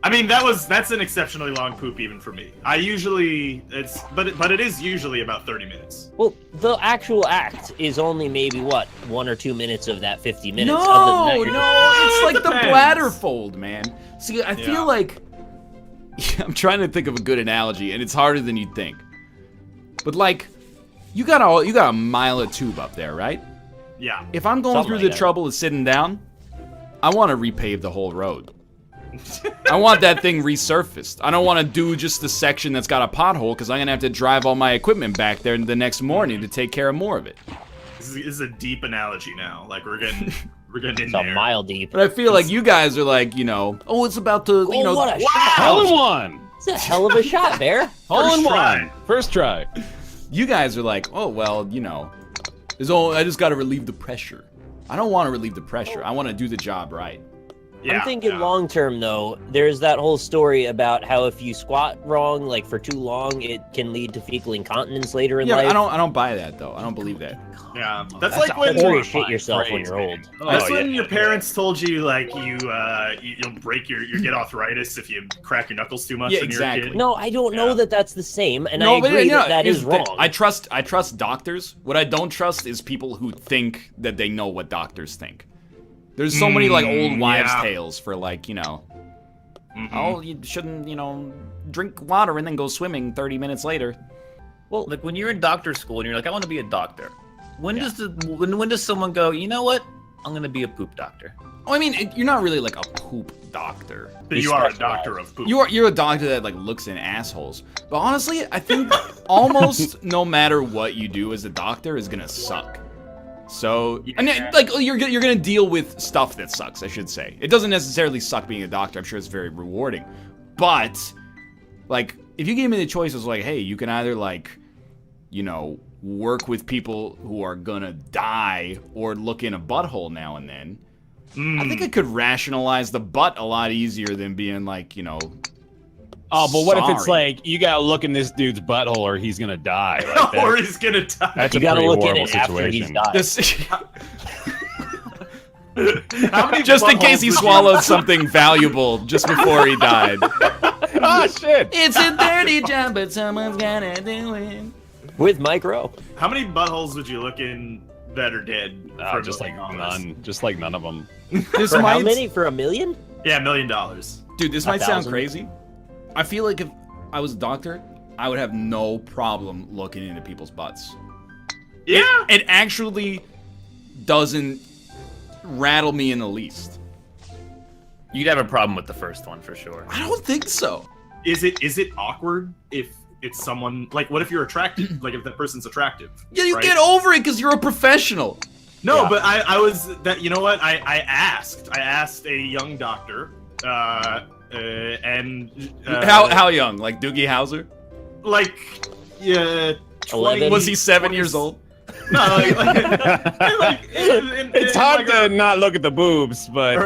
B: I mean, that's an exceptionally long poop even for me. I usually but it is usually about 30 minutes.
D: Well, the actual act is only maybe what 1 or 2 minutes of that 50 minutes.
C: No,
D: Other than that,
C: no, it's
B: It
C: like the
B: depends.
C: bladder fold, man. See, I
B: Yeah.
C: feel like I'm trying to think of a good analogy, and it's harder than you'd think. But like, you got a mile of tube up there, right?
B: Yeah.
C: If I'm going
D: Something
C: through
D: like
C: the
D: that.
C: trouble of sitting down, I want to repave the whole road. I want that thing resurfaced. I don't want to do just the section that's got a pothole because I'm gonna have to drive all my equipment back there the next morning to take care of more of it.
B: This is a deep analogy now. Like we're getting in
D: it's
B: there.
D: a mile deep.
C: But I feel like you guys are like, oh, it's about to,
D: Oh, what a shot!
G: Hole in one!
D: It's a hell of a shot, Bear.
G: Hole in
B: try.
G: one! First try.
C: you guys are like, oh, well, I just got to relieve the pressure. I don't want to relieve the pressure. I want to do the job right.
B: Yeah,
D: I'm thinking
B: yeah.
D: long term though. There's that whole story about how if you squat wrong, like for too long, it can lead to fecal incontinence later in
C: Yeah,
D: life.
C: I don't buy that though. I don't believe that.
B: Yeah, that's like when
D: That's where you shit yourself when
G: phrase,
D: you're old.
B: that's
G: Oh,
B: when
G: yeah,
B: your
G: yeah.
B: parents told you like you'll break you get arthritis if you crack your knuckles too much
C: Yeah,
B: when you're a
C: exactly.
B: kid.
D: No, I don't know
B: Yeah.
D: that that's the same, and
C: No,
D: I
C: but
D: agree that that
C: here's
D: is
C: the thing.
D: wrong.
C: I trust doctors. What I don't trust is people who think that they know what doctors think. There's so many like old wives'
B: yeah.
C: tales for like, oh, you shouldn't, drink water and then go swimming 30 minutes later.
E: Well, like when you're in doctor school and you're like, I want to be a doctor. When does someone go, you know what? I'm gonna be a poop doctor.
C: Oh, I mean, you're not really like a poop doctor.
B: But you are a doctor of poop.
C: You're a doctor that like looks in assholes. But honestly, I think almost no matter what you do as a doctor is gonna suck. So, and like you're gonna deal with stuff that sucks, I should say. It doesn't necessarily suck being a doctor. I'm sure it's very rewarding. But like, if you gave me the choice, it was like, hey, you can either like, work with people who are gonna die or look in a butthole now and then. I think I could rationalize the butt a lot easier than being like,
G: Oh, but what if it's
C: sorry.
G: like, you gotta look in this dude's butthole or he's gonna die? Like,
B: or
G: that's,
B: he's gonna die.
G: that's
D: you
G: a
D: gotta
G: pretty
D: look at
G: horrible
D: it after he's
G: situation.
D: died.
C: This,
B: How many
C: just in case
B: buttholes
C: he
B: would you-
C: swallowed something valuable just before he died.
G: Oh, shit!
C: It's a dirty job, but someone's gotta do it.
D: With Mike Rowe.
B: How many buttholes would you look in that are dead? for
G: Just
B: a
G: like
B: million
G: none. Just like none of them.
C: This
D: For how
C: might,
D: many? For $1 million?
B: Yeah, $1 million.
C: dude, this might sound
D: 1,000.
C: crazy. I feel like if I was a doctor, I would have no problem looking into people's butts.
B: Yeah.
C: It actually doesn't rattle me in the least.
E: You'd have a problem with the first one for sure.
C: I don't think so.
B: Is it awkward if it's someone like what if you're attractive? Like if that person's attractive?
C: Yeah, you
B: right?
C: get over it because you're a professional.
B: No,
D: Yeah.
B: but I was that you know what I asked a young doctor and
C: How young? Like Doogie Howser?
B: like yeah
D: 11?
C: Was he 7 years old?
B: No,
G: It's hard to not look at the boobs, but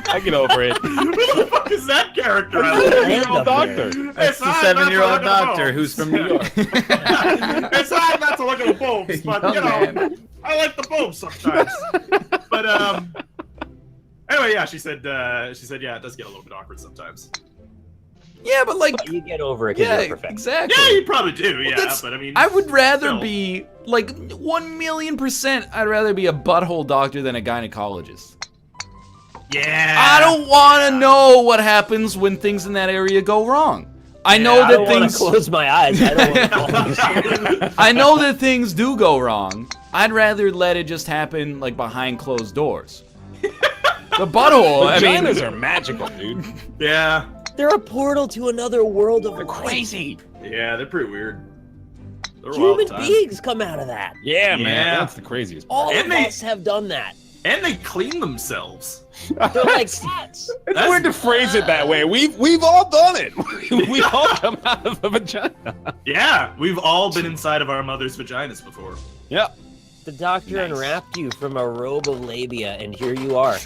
G: I get over it.
B: Who the fuck is that character?
D: Random
G: Doctor.
E: It's the 7-year-old doctor who's from New York.
B: It's hard not to look at the boobs, but I like the boobs sometimes. But anyway, yeah, she said yeah, it does get a little bit awkward sometimes.
C: Yeah, but like,
D: You get over it because
C: yeah,
D: you're perfect.
C: exactly.
B: Yeah, you probably do. Yeah,
C: that's-
B: but I mean,
C: I would rather
B: still.
C: be like 1,000,000%. I'd rather be a butthole doctor than a gynecologist.
B: Yeah.
C: I don't want to know what happens when things in that area go wrong. I know
B: I
C: that
D: I don't want
C: things.
D: to close my eyes. I don't want to
C: I know that things do go wrong. I'd rather let it just happen like behind closed doors. The butthole. I mean,
G: Vaginas are magical, dude.
B: Yeah.
D: They're a portal to another world of
G: They're
D: life.
G: crazy.
B: Yeah, they're pretty weird. They're wild
D: Human
B: times.
D: beings come out of that.
G: Yeah,
B: Yeah.
G: man. That's the craziest.
D: All
B: And
D: of
B: they-
D: us have done that.
B: And they clean themselves.
D: They're like cats.
G: It's
B: That's-
G: weird to phrase it that way. We've all done it. We've all come out of a vagina.
B: Yeah, we've all been inside of our mother's vaginas before.
G: Yeah.
D: The doctor
C: Nice.
D: unwrapped you from a robe of labia, and here you are.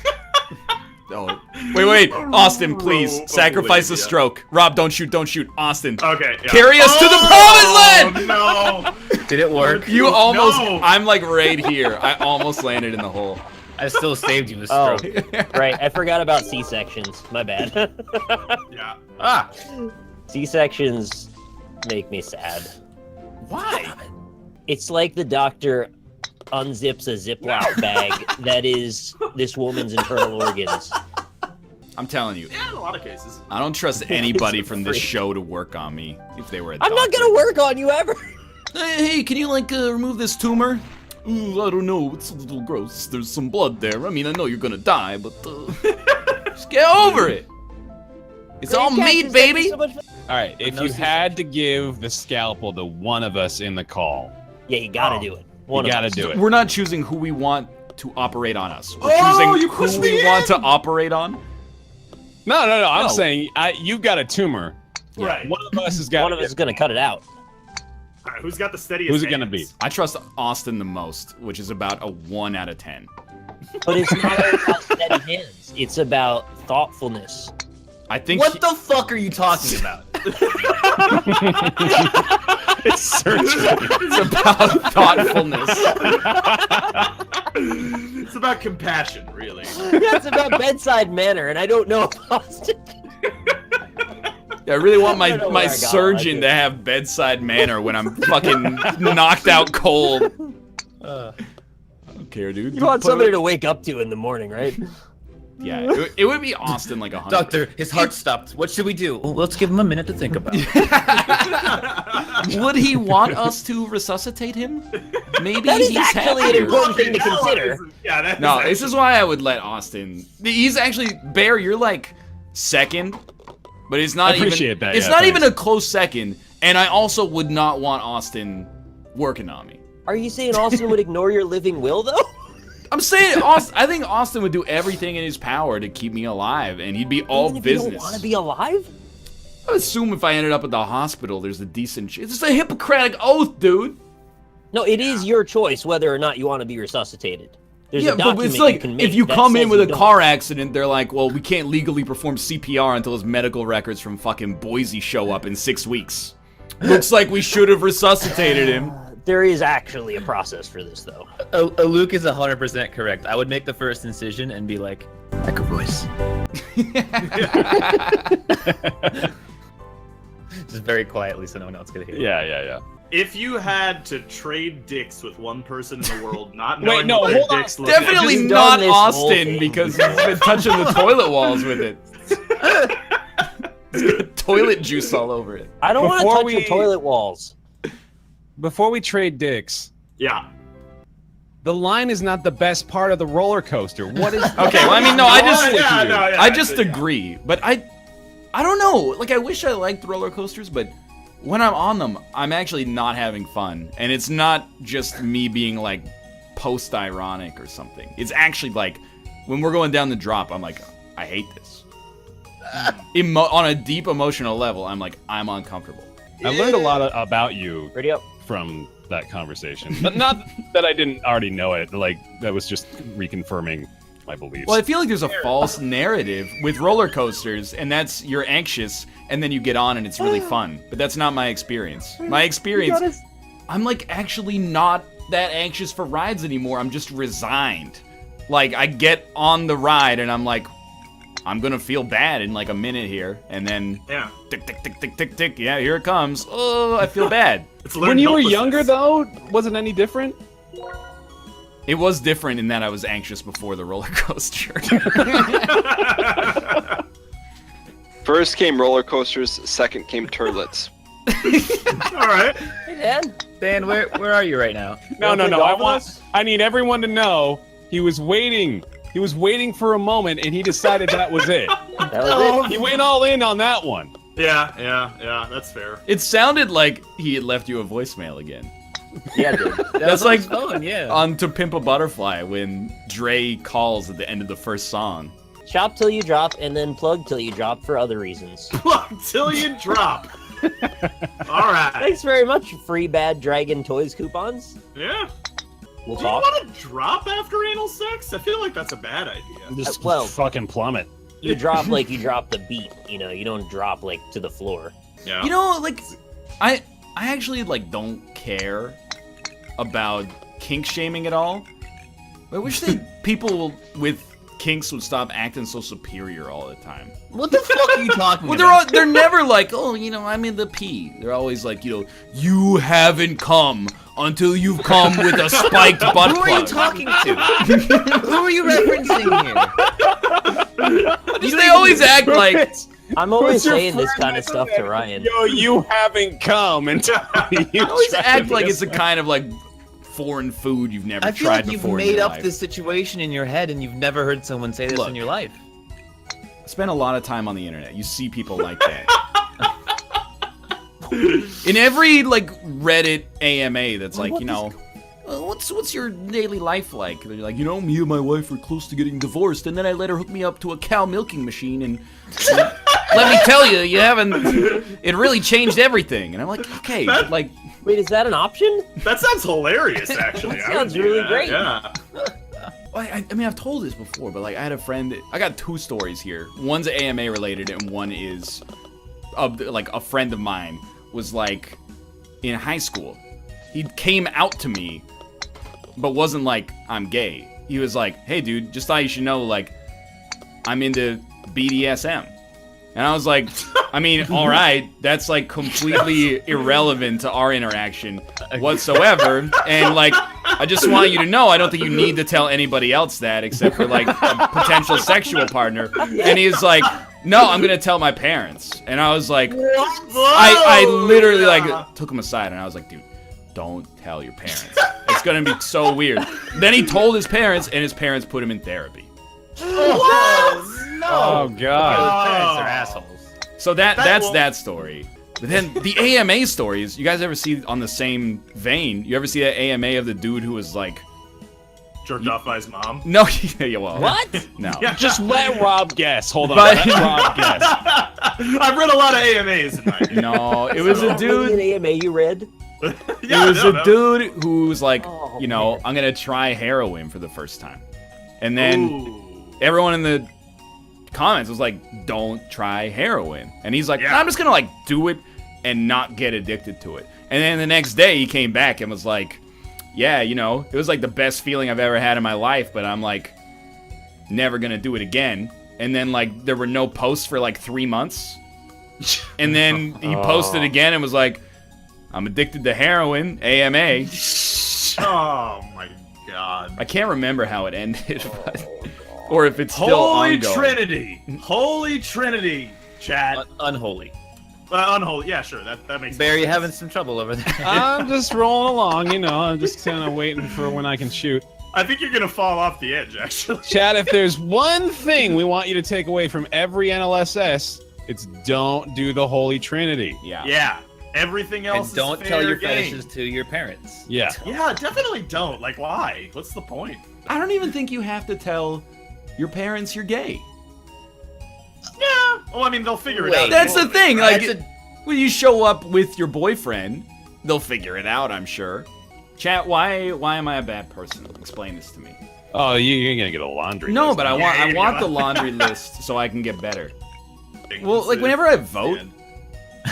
C: Oh. Wait, Austin, please
B: Oh,
C: sacrifice a
B: Olivia.
C: stroke. Rob, don't shoot, Austin.
B: Okay. Yeah.
C: Carry us to the promised land!
B: No.
E: Did it work?
C: You almost,
B: No.
C: I'm like right here. I almost landed in the hole.
E: I still saved you a
D: Oh,
E: stroke.
D: right. I forgot about C-sections. My bad.
B: Yeah.
E: Ah,
D: C-sections make me sad.
C: Why?
D: It's like the doctor unzips a Ziploc bag that is this woman's internal organs.
C: I'm telling you,
B: Yeah, in a lot of cases.
C: I don't trust anybody
D: It's
C: from this
D: free.
C: show to work on me if they were a
D: I'm not
C: doctor.
D: gonna work on you ever.
C: Hey, can you remove this tumor? Ooh, I don't know. It's a little gross. There's some blood there. I mean, I know you're gonna die, but just get over it. It's all meat, baby.
D: So much fun.
G: All right. If you had to give the scalpel to one of us in the call,
D: Yeah, you gotta do it.
G: you gotta do it.
C: We're not choosing who we want to operate on us. We're
B: Oh,
C: choosing
B: you pushed
C: who
B: me
C: we want
B: in!
C: to operate on.
G: No. I'm
C: No.
G: saying you've got a tumor.
B: Right.
G: One of us has got.
D: One of us is gonna cut it out.
B: All right, who's got the steadiest
G: Who's it gonna
B: hands?
G: be?
C: I trust Austin the most, which is about a 1 out of 10.
D: But it's not all about steady hands. It's about thoughtfulness.
C: I think
E: what the fuck are you talking about?
G: It's searching.
C: it's about thoughtfulness.
B: It's about compassion, really.
D: Yeah, it's about bedside manner, and I don't know if Austin.
C: Yeah, I really want
D: I don't know
C: my
D: where I got
C: surgeon
D: it.
C: to have bedside manner when I'm fucking knocked out cold. I don't care, dude.
D: You want somebody to wake up to in the morning, right?
C: Yeah, it would be Austin like 100.
E: Doctor, his heart stopped. What should we do? Well, let's give him a minute to think about it.
C: Would he want us to resuscitate him? Maybe
D: That is
C: he's
D: actually an
C: happier.
D: important thing to consider.
B: Yeah, that
C: No, this is why I would let Austin. He's actually Bear. You're like second, but it's not
G: I appreciate
C: even.
G: that,
C: It's
G: yeah,
C: not
G: thanks.
C: even a close second, and I also would not want Austin working on me.
D: Are you saying Austin would ignore your living will, though?
C: I'm saying, Austin, I think Austin would do everything in his power to keep me alive, and he'd be all
D: Even if you
C: business.
D: don't want to be alive?
C: I assume if I ended up at the hospital, there's a decent. It's just a Hippocratic oath, dude.
D: No, it is your choice whether or not you want to be resuscitated. There's
C: Yeah,
D: a
C: but
D: document
C: it's like
D: you can make
C: if you
D: that
C: come in
D: says
C: with
D: you
C: a
D: don't.
C: car accident, they're like, well, we can't legally perform CPR until his medical records from fucking Boise show up in 6 weeks. Looks like we should have resuscitated him.
D: There is actually a process for this, though.
E: Luke is 100% correct. I would make the first incision and be like, like a voice. Just very quietly so no one else could hear.
G: Yeah.
B: If you had to trade dicks with one person in the world, not
G: Wait,
B: knowing
G: no,
B: what their
G: hold on.
B: dicks look like-
C: Definitely
D: Just
C: not
D: done this whole
C: Austin
D: thing.
C: because he's been touching the toilet walls with it. It's got toilet juice all over it.
D: I don't want to
G: Before
D: touch your
G: we-
D: toilet walls.
G: Before we trade dicks,
B: Yeah.
G: the line is not the best part of the roller coaster. What is?
C: Okay, well, I mean, no, I just,
B: Yeah,
C: I just agree, but I don't know. Like, I wish I liked roller coasters, but when I'm on them, I'm actually not having fun, and it's not just me being like post-ironic or something. It's actually like when we're going down the drop, I'm like, I hate this. On a deep emotional level, I'm like, I'm uncomfortable.
G: I learned a lot about you
D: Ready up.
G: from that conversation, but not that I didn't already know it. Like that was just reconfirming my beliefs.
C: Well, I feel like there's a false narrative with roller coasters, and that's you're anxious, and then you get on and it's really fun. But that's not my experience. My experience, I'm like actually not that anxious for rides anymore. I'm just resigned. Like I get on the ride and I'm like, I'm gonna feel bad in like a minute here, and then
B: Yeah.
C: tick tick tick tick tick tick. Yeah, here it comes. Oh, I feel bad.
B: It's
G: when
B: learned
G: you were
B: helplessness.
G: younger, though, was it any different?
C: It was different in that I was anxious before the roller coaster.
H: First came roller coasters, second came turlets.
B: All right.
D: Hey, Dan.
E: Dan, where are you right now?
G: No.
D: play golf with us?
G: I need everyone to know he was waiting. He was waiting for a moment, and he decided that was it.
D: That was it.
G: You went all in on that one.
B: Yeah, that's fair.
C: It sounded like he had left you a voicemail again.
D: Yeah, dude.
C: That's like
A: phone, yeah.
C: on To Pimp a Butterfly when Dre calls at the end of the first song.
D: Shop till you drop, and then plug till you drop for other reasons.
B: Plug till you drop. All right.
D: Thanks very much, free Bad Dragon Toys coupons.
B: Yeah.
D: We'll
B: Do you
D: talk.
B: want to drop after anal sex? I feel like that's a bad idea.
G: Just
D: well-
G: fucking plummet.
D: You drop like you drop the beat, you know, you don't drop like to the floor.
B: Yeah.
C: You know, like, I actually, like, don't care about kink shaming at all. I wish that people with kinks would stop acting so superior all the time.
A: What the fuck are you talking
C: Well,
A: about?
C: they're never like, oh, you know, I'm in the pee. They're always like, you know, you haven't come until you've come with a spiked butt
A: Who are you
C: plug.
A: talking to? Who are you referencing here?
C: They always act like,
D: I'm always
G: What's your
D: saying this
G: friend
D: kind of stuff to
G: that-
D: Ryan.
G: Yo, you haven't come until you
C: they always
G: tried
C: act like
G: this.
C: it's a kind of like foreign food you've never
A: I feel
C: tried
A: like you've
C: before in
A: made
C: your
A: up
C: life.
A: this situation in your head and you've never heard someone say this
C: Look.
A: in your life.
C: I spend a lot of time on the internet. You see people like that. In every like Reddit AMA that's like, you know, what's your daily life like? They're like, you know, me and my wife are close to getting divorced, and then I let her hook me up to a cow milking machine, and let me tell you, you haven't. It really changed everything. And I'm like, okay, but like,
D: Wait, is that an option?
B: That sounds hilarious, actually.
D: That
B: I would
D: sounds
B: do
D: really
B: that,
D: great.
B: Yeah.
C: I mean, I've told this before, but like, I had a friend. I got two stories here. One's AMA related, and one is like a friend of mine was like in high school. He came out to me, but wasn't like I'm gay. He was like, "Hey, dude, just thought you should know, like, I'm into BDSM." And I was like, I mean, all right, that's like completely irrelevant to our interaction whatsoever. And like, I just want you to know, I don't think you need to tell anybody else that except for like a potential sexual partner. And he's like, no, I'm gonna tell my parents. And I was like, I literally like took him aside and I was like, dude, don't tell your parents. It's gonna be so weird. Then he told his parents, and his parents put him in therapy.
B: What? No.
G: Oh god.
A: Parents are assholes.
C: So that's
B: won't-
C: that story. But then the AMA stories, you guys ever see on the same vein? You ever see that AMA of the dude who was like,
B: Jerked off by his mom.
C: no, yeah, well,
D: What?
C: no.
G: Just let Rob guess. Hold on.
C: But-
G: Let Rob guess.
B: I've read a lot of AMAs in my day.
C: No, it was a
D: An
C: dude.
D: AMA you read?
B: Yeah,
C: It was
B: no,
C: a
B: no.
C: dude who was like,
D: Oh,
C: you know,
D: man.
C: I'm gonna try heroin for the first time, and then
B: Ooh.
C: everyone in the comments was like, don't try heroin. And he's like,
B: Yeah.
C: I'm just gonna like do it and not get addicted to it. And then the next day he came back and was like, yeah, you know, it was like the best feeling I've ever had in my life, but I'm like never gonna do it again. And then like there were no posts for like 3 months. And then he posted again and was like, I'm addicted to heroin, AMA.
B: Oh my god.
C: I can't remember how it ended, but, or if it's still
B: Holy
C: ongoing.
B: Trinity. Holy Trinity, chat.
A: Unholy.
B: Unholy. Yeah, sure. That makes
A: Bear,
B: sense.
A: you having some trouble over there.
G: I'm just rolling along, you know. I'm just kind of waiting for when I can shoot.
B: I think you're gonna fall off the edge, actually.
G: Chad, if there's one thing we want you to take away from every NLSS, it's don't do the Holy Trinity.
C: Yeah.
B: Yeah. Everything else
A: And don't
B: is
A: tell
B: fair
A: your
B: game.
A: fetishes to your parents.
G: Yeah.
B: Yeah, definitely don't. Like, why? What's the point?
C: I don't even think you have to tell your parents you're gay.
B: Yeah. Well, I mean, they'll figure it
A: Wait,
B: out.
C: That's the thing. Like,
A: That's a-
C: when you show up with your boyfriend, they'll figure it out, I'm sure. Chat, why am I a bad person? Explain this to me.
G: Oh, you're gonna get a laundry
C: No,
G: list.
C: but I
B: Yeah,
C: want
B: you're
C: I want
B: gonna-
C: the laundry list so I can get better.
B: Things
C: Well, like
B: that-
C: whenever I vote,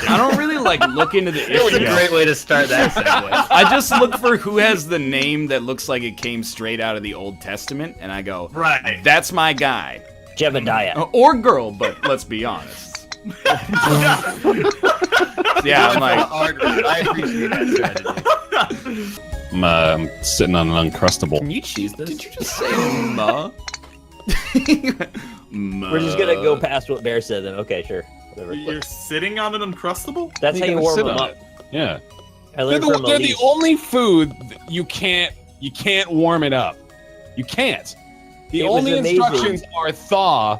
C: I don't really like look into the
A: That's a
C: issue.
A: great way to start that segue.
C: I just look for who has the name that looks like it came straight out of the Old Testament, and I go,
B: Right.
C: that's my guy.
D: Jebediah.
C: Or girl, but let's be honest. Yeah, I'm like,
A: I appreciate that strategy.
G: I'm sitting on an Uncrustable.
A: Can you choose this?
C: did you just say ma? Ma.
D: We're just gonna go past what Bear said then. Okay, sure. Whatever.
B: You're sitting on an Uncrustable?
D: That's how you warm them up.
G: Yeah.
D: I
G: They're,
D: learned
G: the,
D: from
G: they're the
D: Elise.
G: only food that you can't warm it up. You can't. The
D: It was
G: only
D: amazing.
G: instructions are thaw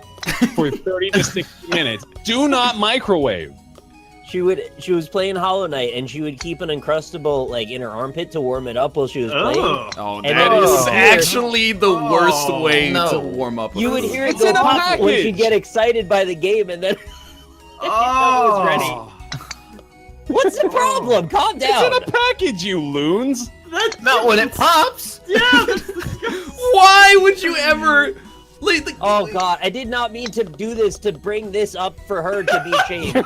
G: for 30 to 60 minutes. Do not microwave.
D: She was playing Hollow Knight, and she would keep an Uncrustable like in her armpit to warm it up while she was playing.
C: Oh,
D: And
C: that
D: then
C: is
D: you would hear-
C: actually the worst way
A: no.
C: to warm up.
D: You would hear it
G: It's
D: go
G: in a
D: pop when she'd
G: package.
D: get excited by the game, and then it was ready. What's the problem? Calm down.
G: It's in a package, you loons.
A: Not when it pops.
C: Why would you ever? Like,
D: Oh god, I did not mean to do this to bring this up for her to be shamed.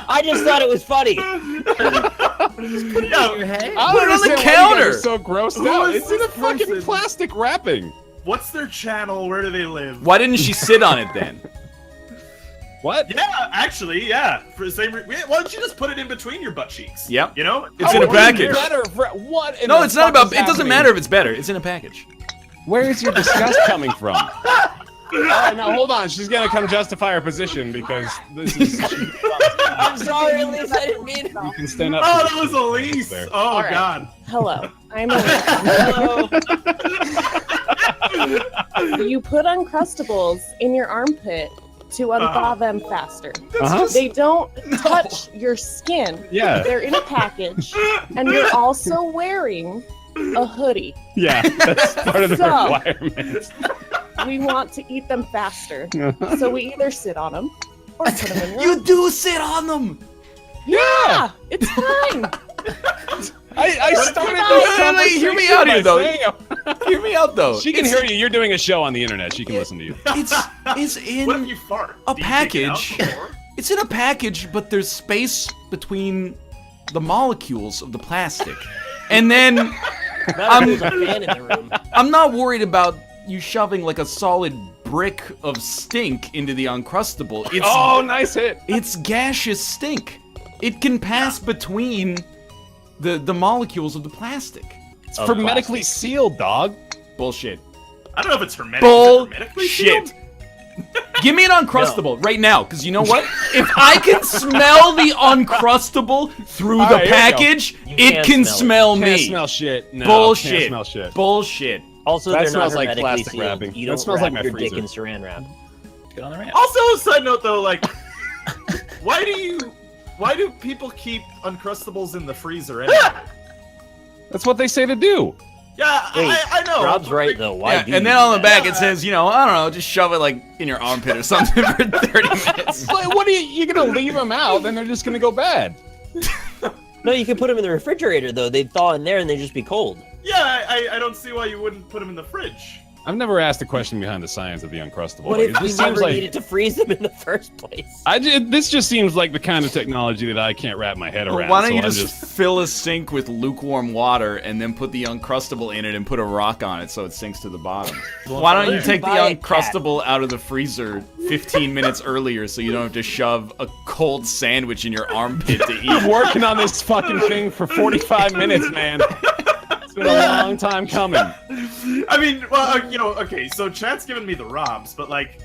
D: I just thought it was funny.
A: Put it on your head.
G: I
C: Put it on the
G: don't understand why you guys
C: counter.
G: are so grossed
B: Who
G: out.
B: is
G: It's in a
B: this
G: fucking
B: person?
G: plastic wrapping.
B: What's their channel? Where do they live?
C: why didn't she sit on it then?
G: What?
B: Yeah, actually, yeah. For the same, why don't you just put it in between your butt cheeks?
C: Yep.
B: You know,
C: It's in a package.
G: Better for, what?
C: No, it's not about. It doesn't matter if it's better. It's in a package.
G: Where is your disgust coming from? Alright, now hold on. She's gonna come justify her position because this is.
D: I'm sorry, Elise, I didn't mean it.
G: You can stand up.
B: Oh,
G: for
B: that was Elise.
G: There.
B: Oh
I: All right.
B: God.
I: Hello, I'm
D: Hello.
I: You put Uncrustables in your armpit to unthaw them faster.
G: Uh-huh.
I: They don't touch your skin.
G: Yeah.
I: They're in a package, and you're also wearing a hoodie.
G: Yeah, that's part of the
I: So-
G: requirement.
I: We want to eat them faster, so we either sit on them or put them in your
C: You do sit on them.
I: Yeah, it's fine.
G: I started
I: Wait,
G: this conversation
C: hear me out
G: by
C: here, though.
G: saying-
C: Hear me out though.
G: She can
C: It's-
G: hear you. You're doing a show on the internet. She can listen to you.
C: It's
B: What if
C: in
B: you fart?
C: a
B: Do you take it out
C: package.
B: before?
C: It's in a package, but there's space between the molecules of the plastic, and then
D: Now there's a fan in the room.
C: I'm not worried about you shoving like a solid brick of stink into the Uncrustable. It's
G: Oh, nice hit.
C: it's gaseous stink. It can pass between the molecules of the plastic.
G: It's
D: Of
G: hermetically sealed, dog.
C: Bullshit.
B: I don't know if it's hermetic. Is it hermetically
C: Bullshit.
B: sealed?
C: Give me an Uncrustable right now, because you know what? If I can smell the Uncrustable through the
G: Alright, here we go.
C: package,
D: You
C: it
D: can't
C: can
D: smell
C: smell
G: Can't
C: me.
G: smell shit. No,
C: Bullshit.
G: Can't smell shit.
C: Bullshit.
D: Also,
G: That
D: they're not
G: smells like
D: hermetically
G: plastic
D: sealed.
G: wrapping.
D: You
G: That
D: don't
G: smells
D: wrap
G: like my
D: your dick
G: freezer.
D: in saran wrap.
E: Get on the ramp.
B: Also, a side note though, like, why do people keep Uncrustables in the freezer anyway?
G: That's what they say to do.
B: Yeah,
D: Wait,
B: I know.
D: Rob's
B: but,
D: right
B: like,
D: though. Why
C: Yeah,
D: do
C: and
D: you
C: then
D: do
C: on the
D: that?
C: back it says, you know, I don't know, just shove it like in your armpit or something for 30 minutes.
G: But what are you're gonna leave them out? Then they're just gonna go bad.
D: No, you can put them in the refrigerator though. They'd thaw in there and they'd just be cold.
B: Yeah, I don't see why you wouldn't put them in the fridge.
G: I've never asked a question behind the science of the Uncrustable.
D: What
G: Like,
D: if
G: it
D: we
G: just seems
D: never
G: like
D: needed to freeze them in the first place?
G: this just seems like the kind of technology that I can't wrap my head around.
C: Why don't
G: so
C: you
G: I'm
C: just fill a sink with lukewarm water and then put the Uncrustable in it and put a rock on it so it sinks to the bottom? Why don't you take the
D: Buy a cat.
C: Uncrustable out of the freezer 15 minutes earlier so you don't have to shove a cold sandwich in your armpit to
G: I'm
C: eat?
G: working on this fucking thing for 45 minutes, man. It's been a long time coming.
B: I mean, well, okay, so chat's giving me the Robs, but like,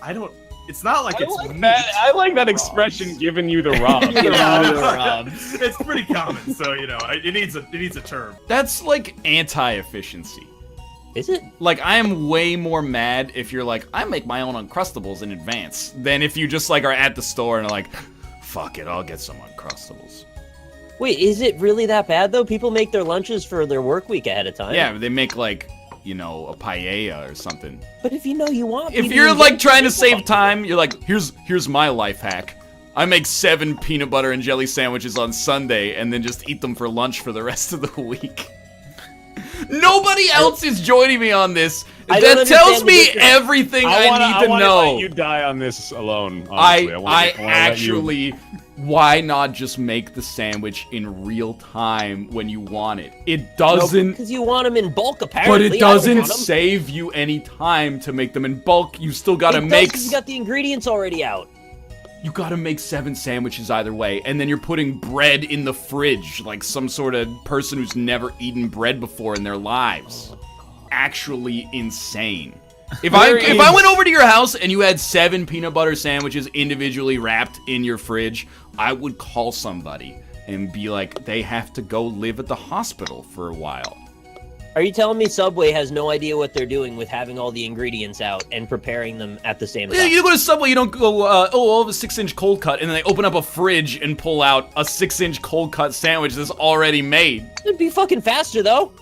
B: I don't. It's not like it's meat.
G: I like that expression, giving you the rob.
B: It's pretty common, so it needs a term.
C: That's like anti-efficiency.
D: Is it?
C: Like, I am way more mad if you're like, I make my own Uncrustables in advance, than if you just like are at the store and are like, fuck it, I'll get some Uncrustables.
D: Wait, is it really that bad though? People make their lunches for their work week ahead of time.
C: Yeah, they make like, a paella or something.
D: But if you know you want,
C: If
D: people
C: you're
D: invent
C: like trying to
D: people
C: save
D: up.
C: time, you're like, here's my life hack. I make 7 peanut butter and jelly sandwiches on Sunday and then just eat them for lunch for the rest of the week. Nobody else is joining me on this.
D: I don't
C: That tells
D: understand the
C: me
D: difference.
C: everything I need to
G: wanna
C: know.
G: let you die on this alone. Honestly.
C: I actually, why not just make the sandwich in real time when you want it? It doesn't,
D: because you want them in bulk. Apparently,
C: but it
D: I don't
C: doesn't
D: want 'em.
C: save you any time to make them in bulk. You still gotta
D: It does
C: make.
D: 'cause you got the ingredients already out.
C: You gotta make 7 sandwiches either way, and then you're putting bread in the fridge like some sort of person who's never eaten bread before in their lives. Actually insane. If I went over to your house and you had 7 peanut butter sandwiches individually wrapped in your fridge, I would call somebody and be like, they have to go live at the hospital for a while.
D: Are you telling me Subway has no idea what they're doing with having all the ingredients out and preparing them at the same time?
C: You go to Subway, you don't go, I'll have a 6-inch cold cut, and then they open up a fridge and pull out a 6-inch cold cut sandwich that's already made.
D: It'd be fucking faster, though.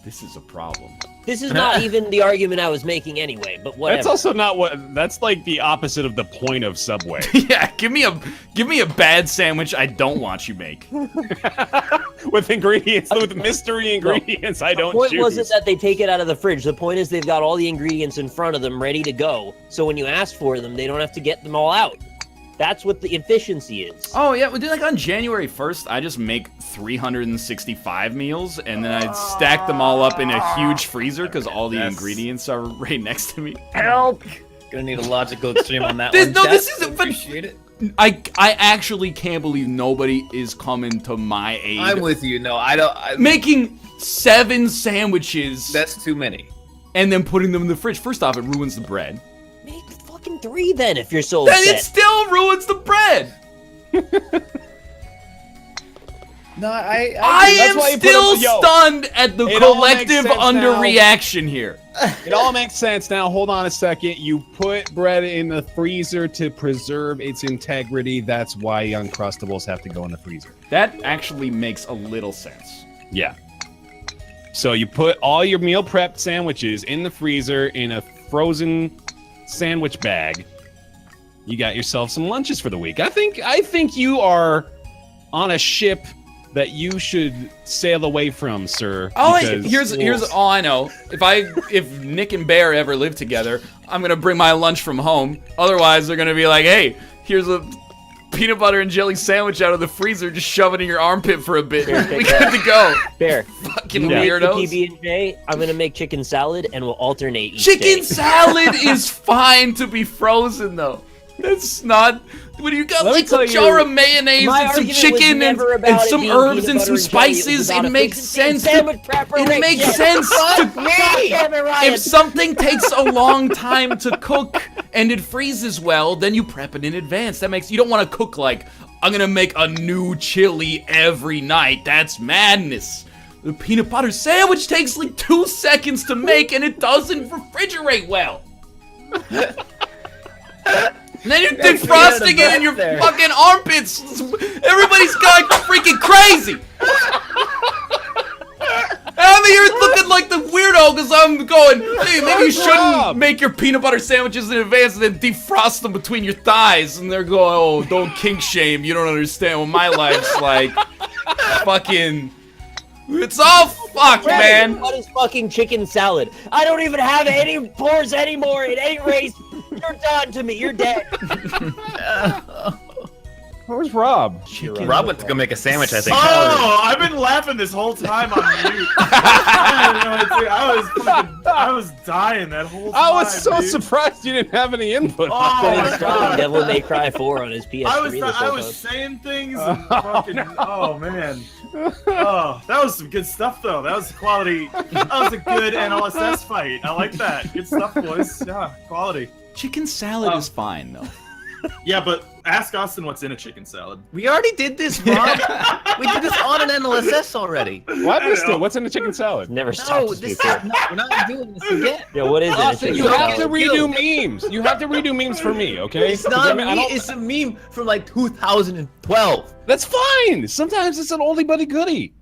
C: This is a problem.
D: This is not even the argument I was making anyway, but whatever.
G: That's also not what. That's like the opposite of the point of Subway.
C: Yeah, give me a bad sandwich I don't want you make.
G: With ingredients, with mystery ingredients, I don't choose.
D: The point wasn't that they take it out of the fridge. The point is they've got all the ingredients in front of them ready to go. So when you ask for them, they don't have to get them all out. That's what the efficiency is.
C: Oh yeah, we did like on January 1st, I just make 365 meals, and then I stack them all up in a huge freezer because all the ingredients are right next to me.
A: Help! Gonna need a logical extreme on that one.
C: No,
A: Chat.
C: this isn't.
A: Appreciate it.
C: I actually can't believe nobody is coming to my aid.
A: I'm with you. No, I don't.
C: Making 7 sandwiches.
A: That's too many.
C: And then putting them in the fridge. First off, it ruins the bread.
D: Make fucking 3 then if you're so
C: Then
D: upset.
C: it still ruins the bread.
A: No, I
C: am still stunned at the collective underreaction here.
G: It all makes sense now. Hold on a second. You put bread in the freezer to preserve its integrity. That's why Uncrustables have to go in the freezer.
C: That actually makes a little sense.
G: Yeah. So you put all your meal prepped sandwiches in the freezer in a frozen sandwich bag. You got yourself some lunches for the week. I think you are on a ship that you should sail away from, sir.
C: Here's all I know. If Nick and Bear ever live together, I'm gonna bring my lunch from home. Otherwise, they're gonna be like, "Hey, here's a peanut butter and jelly sandwich out of the freezer. Just shove it in your armpit for a bit. We good to go."
D: Bear,
C: fucking
D: you
C: weirdos.
D: make the PB&J, I'm gonna make chicken salad, and we'll alternate each
C: Chicken
D: day.
C: salad is fine to be frozen, though. That's not. When you got like a jar of mayonnaise and some chicken and some herbs and some spices, it makes sense. It makes sense to if something takes a long time to cook and it freezes well, then you prep it in advance. That makes you don't want to cook like I'm gonna make a new chili every night. That's madness. The peanut butter sandwich takes like 2 seconds to make and it doesn't refrigerate well. And then you're defrosting it in your fucking armpits. Everybody's gone freaking crazy. I'm here looking like the weirdo because I'm going, hey, maybe you shouldn't make your peanut butter sandwiches in advance and then defrost them between your thighs. And they're going, oh, don't kink shame. You don't understand what my life's like. Fucking... It's all fucked, man.
D: What is fucking chicken salad? I don't even have any pores anymore. It ain't race. You're done to me. You're dead.
G: Where's Rob?
A: Rob went to go make a sandwich, I think.
B: Oh, I've been laughing this whole time on mute. I was dying that whole time.
G: I was so surprised you didn't have any input.
B: Oh my God.
D: Devil May Cry 4 on his PS3.
B: I was saying things and fucking. Oh man. Oh, that was some good stuff though. That was quality. That was a good NLSS fight. I like that. Good stuff, boys. Yeah, quality.
C: Chicken salad is fine though.
B: Yeah, but ask Austin what's in a chicken salad.
A: We already did this, Rob. We did this on an NLSS already.
G: What? What's in a chicken salad?
D: Never stopped us before.
A: We're not doing this again.
D: Yeah, what is
G: Austin,
D: it?
G: you have to redo memes. You have to redo memes for me, okay?
A: It's not me. It's a meme from like 2012.
G: That's fine. Sometimes it's an oldie buddy goodie.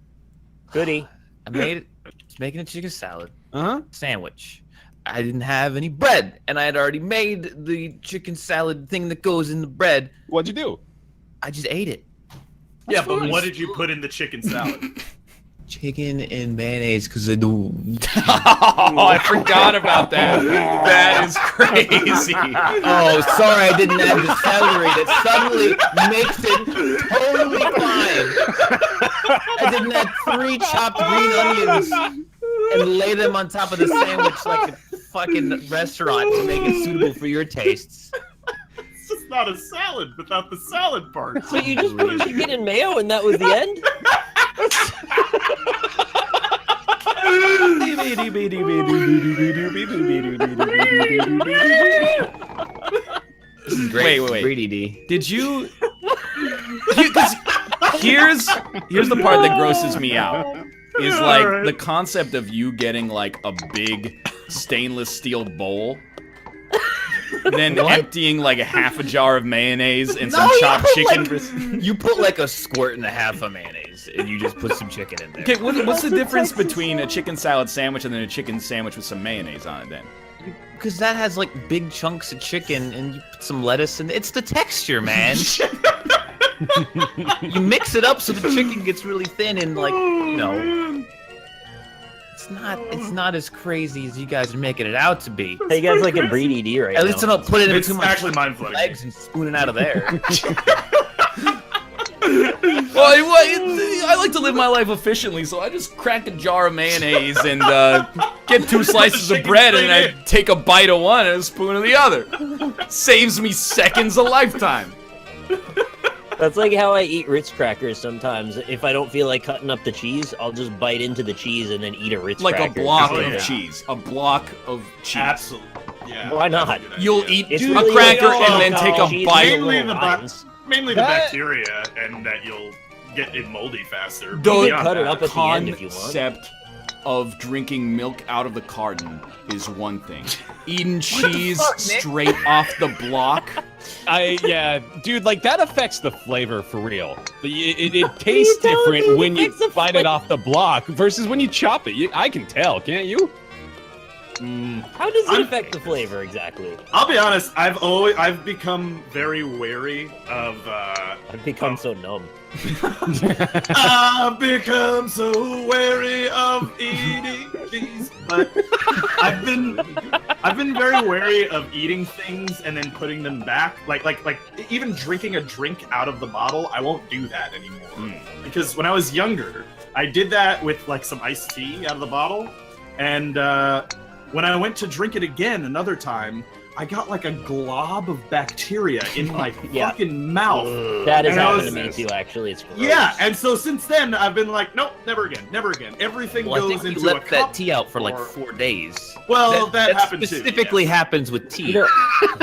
D: Goodie.
A: I made it. Making a chicken salad.
G: Uh-huh.
A: Sandwich. I didn't have any bread, and I had already made the chicken salad thing that goes in the bread.
G: What'd you do?
A: I just ate it.
B: Yeah, but what did you put in the chicken salad?
A: Chicken and mayonnaise, because I do.
C: Oh, I forgot about that. That is crazy.
A: Oh, sorry, I didn't add the celery. That suddenly makes it totally fine. I didn't add 3 chopped green onions and lay them on top of the sandwich like a fucking restaurant to make it suitable for your tastes.
B: It's just not a salad without the salad part.
D: So you just put chicken and mayo and that was the end?
A: This is great.
C: Wait.
A: Greedy D.
C: Did you? Here's the part that grosses me out. is like the concept of you getting like a big stainless steel bowl, then emptying like a half a jar of mayonnaise and some chopped chicken.
E: You put like a squirt and a half of mayonnaise, and you just put some chicken in there.
C: Okay, what's the difference between a chicken salad sandwich and then a chicken sandwich with some mayonnaise on it then?
E: Because that has like big chunks of chicken, and you put some lettuce, and it's the texture, man. You mix it up so the chicken gets really thin, and like, you know, it's not as crazy as you guys are making it out to be.
D: Hey, you guys like a breed ED right now.
E: At least I don't put it in
B: It's
E: between my
B: actually mind-blowing.
E: legs and spoon it out of there.
C: Well, I like to live my life efficiently, so I just crack a jar of mayonnaise and get 2 slices of bread, and I take a bite of one and a spoon of the other. Saves me seconds a lifetime.
D: That's like how I eat Ritz crackers sometimes. If I don't feel like cutting up the cheese, I'll just bite into the cheese and then eat a Ritz
C: Like
D: cracker.
C: a block
B: Oh,
C: of
B: yeah.
C: cheese. A block of cheese.
B: Absolutely. Yeah.
D: Why not?
C: You'll eat
D: It's
C: a
D: really
C: cracker
D: like,
C: and then take a
D: cheese
C: bite.
D: with
B: Mainly
D: little
B: the
D: lines.
B: Mainly the
G: That-
B: bacteria, and that you'll get it moldy faster.
C: Don't
B: Beyond
D: cut it
B: that-
D: up at the end if you want.
C: Concept of drinking milk out of the carton is one thing. Eating cheese straight off the block.
G: Yeah, dude, like that affects the flavor for real. It tastes different when you bite it off the block versus when you chop it. I can tell, can't you?
D: How does it affect the flavor exactly?
B: I'll be honest. I've become very wary of.
D: I've become so numb.
B: I've become so wary of eating cheese, but I've been very wary of eating things and then putting them back. Like even drinking a drink out of the bottle, I won't do that anymore. Because when I was younger, I did that with like some iced tea out of the bottle, and when I went to drink it again another time, I got like a glob of bacteria in my fucking mouth.
D: That has
B: And I
D: happened
B: was-
D: to me too, actually. It's gross.
B: Yeah, and so since then I've been like, nope, never again, never again. Everything
E: Well, I
B: goes
E: think
B: into
E: you
B: a
E: left
B: cup.
E: that tea out for like
B: or-
E: 4 days.
B: Well, that happened too,
E: specifically
B: yes.
E: happens with tea.
D: You know,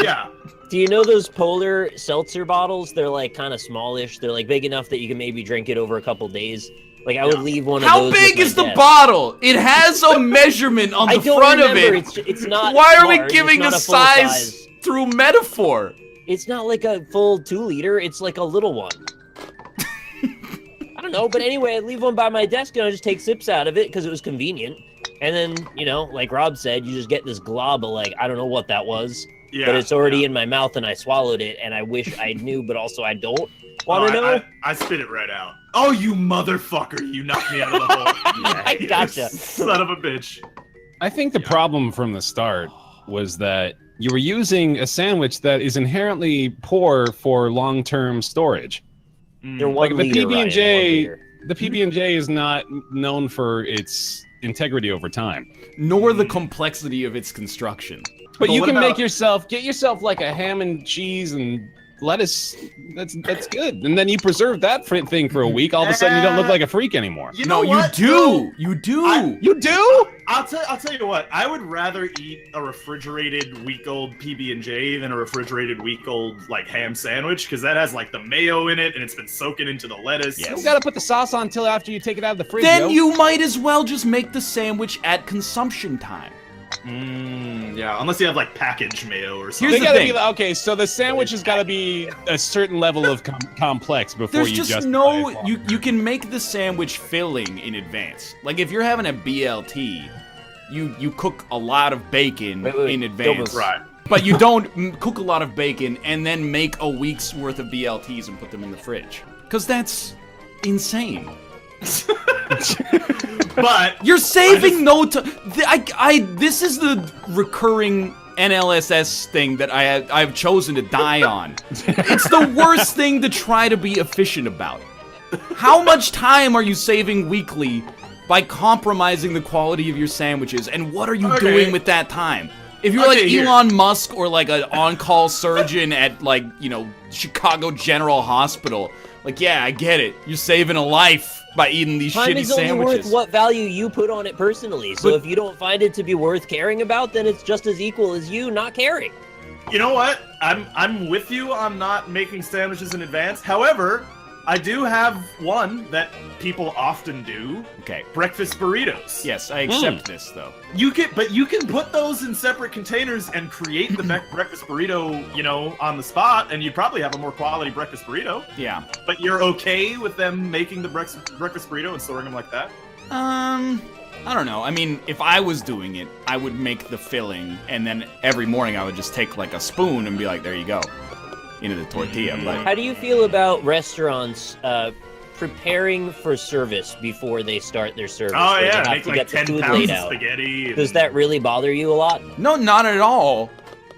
B: Yeah.
D: do you know those Polar seltzer bottles? They're like kind of smallish. They're like big enough that you can maybe drink it over a couple days. Like I would leave one of
C: How
D: those.
C: big
D: with
C: is
D: my
C: the
D: desk.
C: bottle? It has a measurement on
D: I
C: the
D: don't
C: front
D: remember.
C: of it.
D: It's not.
C: Why are
D: large.
C: we
D: It's
C: giving
D: not
C: a
D: full
C: size through metaphor?
D: It's not like a full 2-liter. It's like a little one. I don't know, but anyway, I leave one by my desk and I just take sips out of it because it was convenient. And then, you know, like Rob said, you just get this glob of like, I don't know what that was,
B: Yeah.
D: but it's already in my mouth and I swallowed it and I wish I knew, but also I don't want to
B: Oh,
D: know.
B: I spit it right out. Oh, you motherfucker! You knocked me out of the hole.
D: I gotcha.
B: Son of a bitch.
G: I think the problem from the start was that you were using a sandwich that is inherently poor for long-term storage.
D: They're
G: Like
D: one
G: the
D: liter, Ryan,
G: PB&J,
D: 1 liter.
G: the PB&J is not known for its integrity over time.
C: Nor the complexity of its construction.
G: But you
B: what
G: can
B: about-
G: get yourself like a ham and cheese and lettuce. That's good. And then you preserve that thing for a week. All of a sudden, you don't look like a freak anymore.
B: You know
C: No,
B: what?
C: you do. You do.
G: You do?
B: I'll tell you what. I would rather eat a refrigerated week-old PB&J than a refrigerated week-old like ham sandwich because that has like the mayo in it and it's been soaking into the lettuce.
G: You don't gotta put the sauce on until after you take it out of the fridge.
C: Then
G: yo.
C: you might as well just make the sandwich at consumption time.
B: Yeah, unless you have like packaged mayo or
C: Here's
B: something.
G: They
C: the
G: gotta
C: thing.
G: be like, okay, so the sandwich has got to be a certain level of complex before
C: There's
G: you
C: just
G: justify
C: no
G: it.
C: you can make the sandwich filling in advance. Like if you're having a BLT, you cook a lot of bacon
D: Wait,
C: in advance.
B: Right.
C: But you don't cook a lot of bacon and then make a week's worth of BLTs and put them in the fridge. Cuz that's insane.
B: But
C: You're saving no time. This is the recurring NLSS thing that I've chosen to die on. It's the worst thing to try to be efficient about. How much time are you saving weekly by compromising the quality of your sandwiches, and what are you doing with that time? If you're like
B: here.
C: Elon Musk or like an on-call surgeon at like, you know, Chicago General Hospital, like, yeah, I get it. You're saving a life by eating these
D: Time
C: shitty
D: is only
C: sandwiches.
D: worth what value you put on it personally. So
C: But-
D: if you don't find it to be worth caring about, then it's just as equal as you not caring.
B: you know what? I'm with you on not making sandwiches in advance. However,
J: I do have one that people often do.
C: Okay.
J: Breakfast burritos.
C: Yes, I accept this though.
J: You can put those in separate containers and create the breakfast burrito, on the spot, and you'd probably have a more quality breakfast burrito.
C: Yeah.
J: But you're okay with them making the breakfast burrito and storing them like that?
C: I don't know. I mean, if I was doing it, I would make the filling, and then every morning I would just take like a spoon and be like, there you go, into the tortilla. But
D: How do you feel about restaurants preparing for service before they start their service?
J: Oh
D: where they
J: yeah,
D: have
J: make
D: to
J: like
D: get the
J: 10
D: food
J: pounds
D: laid
J: of
D: out.
J: spaghetti.
D: Does that really bother you a lot?
C: no, not at all.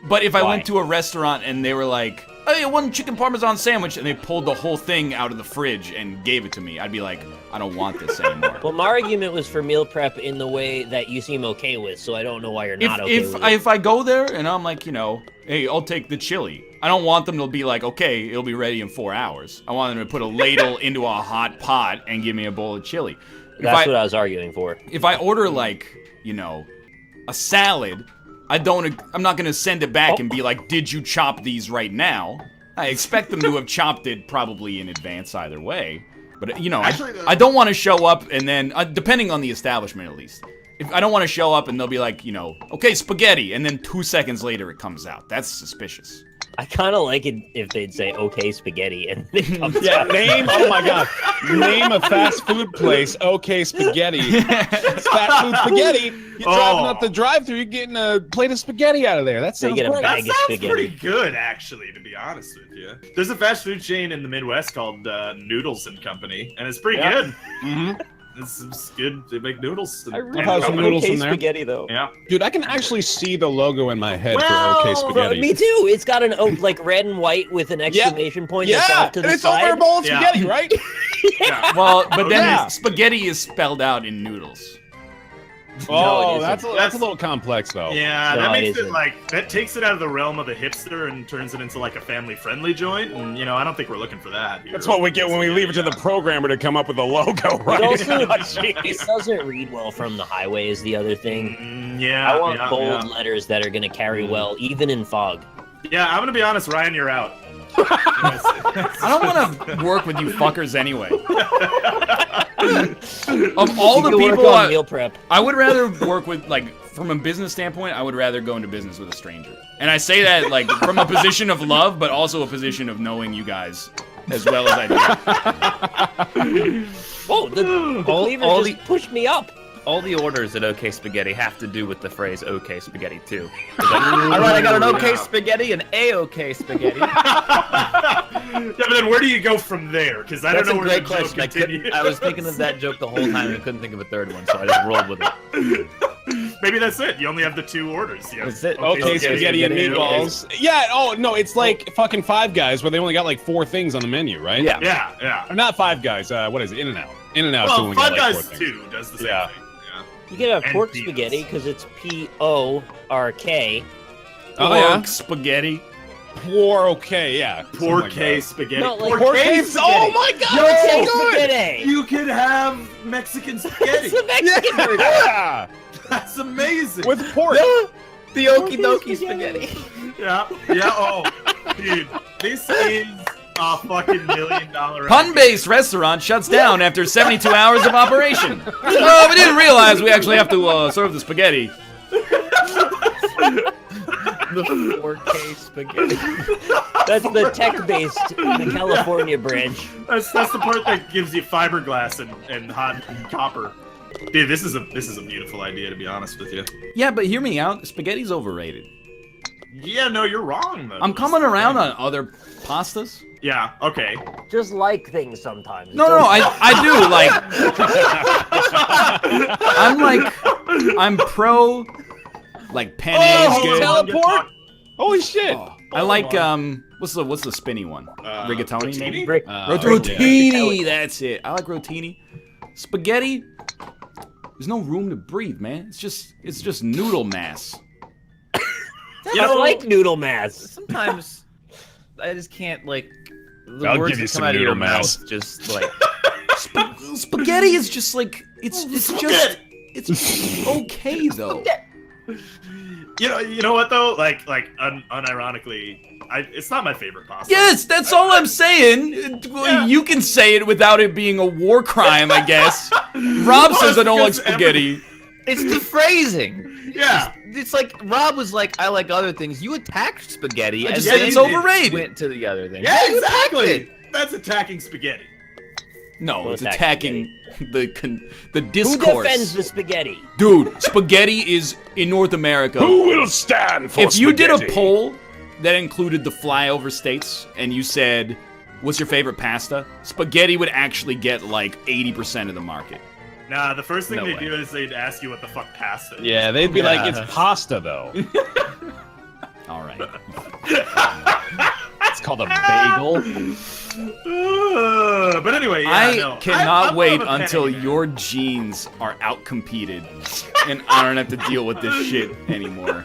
C: But if I
D: Why?
C: went to a restaurant and they were like, oh yeah, one chicken parmesan sandwich, and they pulled the whole thing out of the fridge and gave it to me, I'd be like, I don't want this anymore.
D: Well, my argument was for meal prep in the way that you seem okay with, so I don't know why you're not okay with it.
C: If I go there and I'm like, hey, I'll take the chili. I don't want them to be like, okay, it'll be ready in 4 hours. I want them to put a ladle into a hot pot and give me a bowl of chili.
D: That's what I was arguing for.
C: If I order like, a salad, I'm not gonna send it back and be like, did you chop these right now? I expect them to have chopped it probably in advance either way. But I don't want to show up and then, depending on the establishment at least, if I don't want to show up and they'll be like, okay, spaghetti, and then 2 seconds later it comes out. That's suspicious.
D: I kind of like it if they'd say, okay, spaghetti, and it comes
G: Yeah,
D: out.
G: oh my god. Name a fast food place, okay, spaghetti. It's fast food spaghetti. You're driving up the drive-thru, you're getting a plate of spaghetti out of there. That sounds
D: get a
G: great.
D: bag
J: That
D: of
J: sounds
D: spaghetti.
J: pretty good, actually, to be honest with you. There's a fast food chain in the Midwest called Noodles and Company, and it's pretty good.
G: Mm-hmm.
J: It's good. They make noodles.
D: I really
G: Have some noodles
D: okay
G: in there.
D: spaghetti, though.
J: Yeah.
G: Dude, I can actually see the logo in my head for okay spaghetti.
D: Me too. It's got an red and white with an exclamation point that's off to the
G: and it's
D: side.
G: over a bowl of
J: Yeah.
G: spaghetti, right?
C: Well, but then
G: Yeah.
C: spaghetti is spelled out in noodles.
G: Oh,
D: it
G: that's
D: isn't.
G: a little complex though.
J: Yeah,
D: No,
J: that
D: it
J: makes it
D: isn't.
J: that takes it out of the realm of the hipster and turns it into like a family-friendly joint. And I don't think we're looking for that here.
G: That's what we get when we leave it to the programmer to come up with a logo, right?
D: It also
G: Jeez.
D: it doesn't read well from the highway is the other thing.
J: Yeah,
D: I want
J: yeah,
D: bold letters that are going to carry well, even in fog.
J: Yeah, I'm gonna be honest, Ryan, you're out.
C: I don't want to work with you fuckers anyway. Of all the
D: You can work
C: people,
D: on meal prep.
C: I would rather work with, from a business standpoint, I would rather go into business with a stranger. And I say that, from a position of love, but also a position of knowing you guys as well as I do.
D: Whoa, the cleaver
E: all
D: just pushed me up.
E: All the orders at OK Spaghetti have to do with the phrase OK Spaghetti too.
A: All right, I got an okay spaghetti and a-okay spaghetti.
J: Yeah, but then where do you go from there? Because I
E: That's
J: don't
E: a
J: know where
E: great
J: the joke
E: question.
J: continues.
E: I was thinking of that joke the whole time and couldn't think of a third one, so I just rolled with it.
J: Maybe that's it. You only have the 2 orders. You have
E: That's it.
G: Okay, spaghetti and meatballs. Yeah, no, it's like fucking Five Guys where they only got like 4 things on the menu, right?
A: Yeah.
J: Yeah.
G: Or not Five Guys, what is it? In-N-Out. In-N-Out's
J: Well,
G: only got
J: Five
G: like
J: Guys
G: 4 things.
J: 2 does the same
G: Yeah.
J: thing.
D: You can have
J: And
D: pork
J: peanuts.
D: spaghetti because it's P-O-R-K.
G: Oh, yeah?
C: Pork spaghetti.
G: Poor okay, yeah.
J: Poor
G: Something
J: K
G: like
J: spaghetti.
D: No, like
J: Poor
G: that.
J: K
G: Pork oh my god,
J: Yo,
G: that's
D: Pork
G: so good!
D: spaghetti.
J: You could have Mexican spaghetti.
D: It's the Mexican version.
G: Yeah!
J: That's amazing.
G: With pork.
A: The okie dokie spaghetti.
J: Yeah. Oh, dude, this is a fucking $1 million.
C: Pun-based restaurant shuts down after 72 hours of operation. Oh, we didn't realize we actually have to serve the spaghetti.
E: The 4K Spaghetti.
D: That's the tech-based, the California branch.
J: That's the part that gives you fiberglass and hot copper. Dude, this is a beautiful idea, to be honest with you.
C: Yeah, but hear me out. Spaghetti's overrated.
J: Yeah, no, you're wrong though.
C: I'm coming around on other pastas.
J: Yeah. Okay.
D: Just like things sometimes.
C: No, I do, I'm pro, penne is good.
G: Teleport? Holy shit!
C: I like, what's the spinny one? Rigatoni, maybe?
J: Rotini?
C: Rotini, that's it. I like rotini. Spaghetti, there's no room to breathe, man. It's just noodle mass.
D: I like noodle mass.
E: Sometimes I just can't the
G: I'll
E: words
G: give you
E: that
G: some
E: come out of your
G: noodle mass.
E: mouth just
C: Spaghetti is just it's okay though.
J: You know what though? Unironically, it's not my favorite pasta.
C: Yes, that's all I'm saying.
J: Yeah.
C: You can say it without it being a war crime, I guess. Rob says I don't like spaghetti.
A: It's the phrasing.
J: Yeah.
A: It's like Rob was like, I like other things. You attacked spaghetti.
C: I
A: and
C: just said
A: then
C: it's
A: you
C: overrated.
A: Went to the other thing.
J: Yeah,
A: You attacked
J: exactly.
A: it.
J: That's attacking spaghetti.
C: No,
D: Well,
C: it's
D: attacking
C: attacking the
D: Who
C: discourse.
D: defends the spaghetti?
C: Dude, spaghetti is in North America.
G: Who will stand for
C: If you did a
G: spaghetti?
C: poll that included the flyover states and you said, what's your favorite pasta? Spaghetti would actually get like 80% of the market.
J: Nah, the first thing
C: No
J: they
C: way.
J: do is they'd ask you what the fuck pasta is.
G: Yeah, they'd be like, it's pasta though.
C: All right.
G: It's called a bagel.
J: But anyway, yeah,
C: I
J: no.
C: cannot
J: I'm
C: wait
J: more of a
C: until
J: petty man.
C: your genes are outcompeted and I don't have to deal with this shit anymore.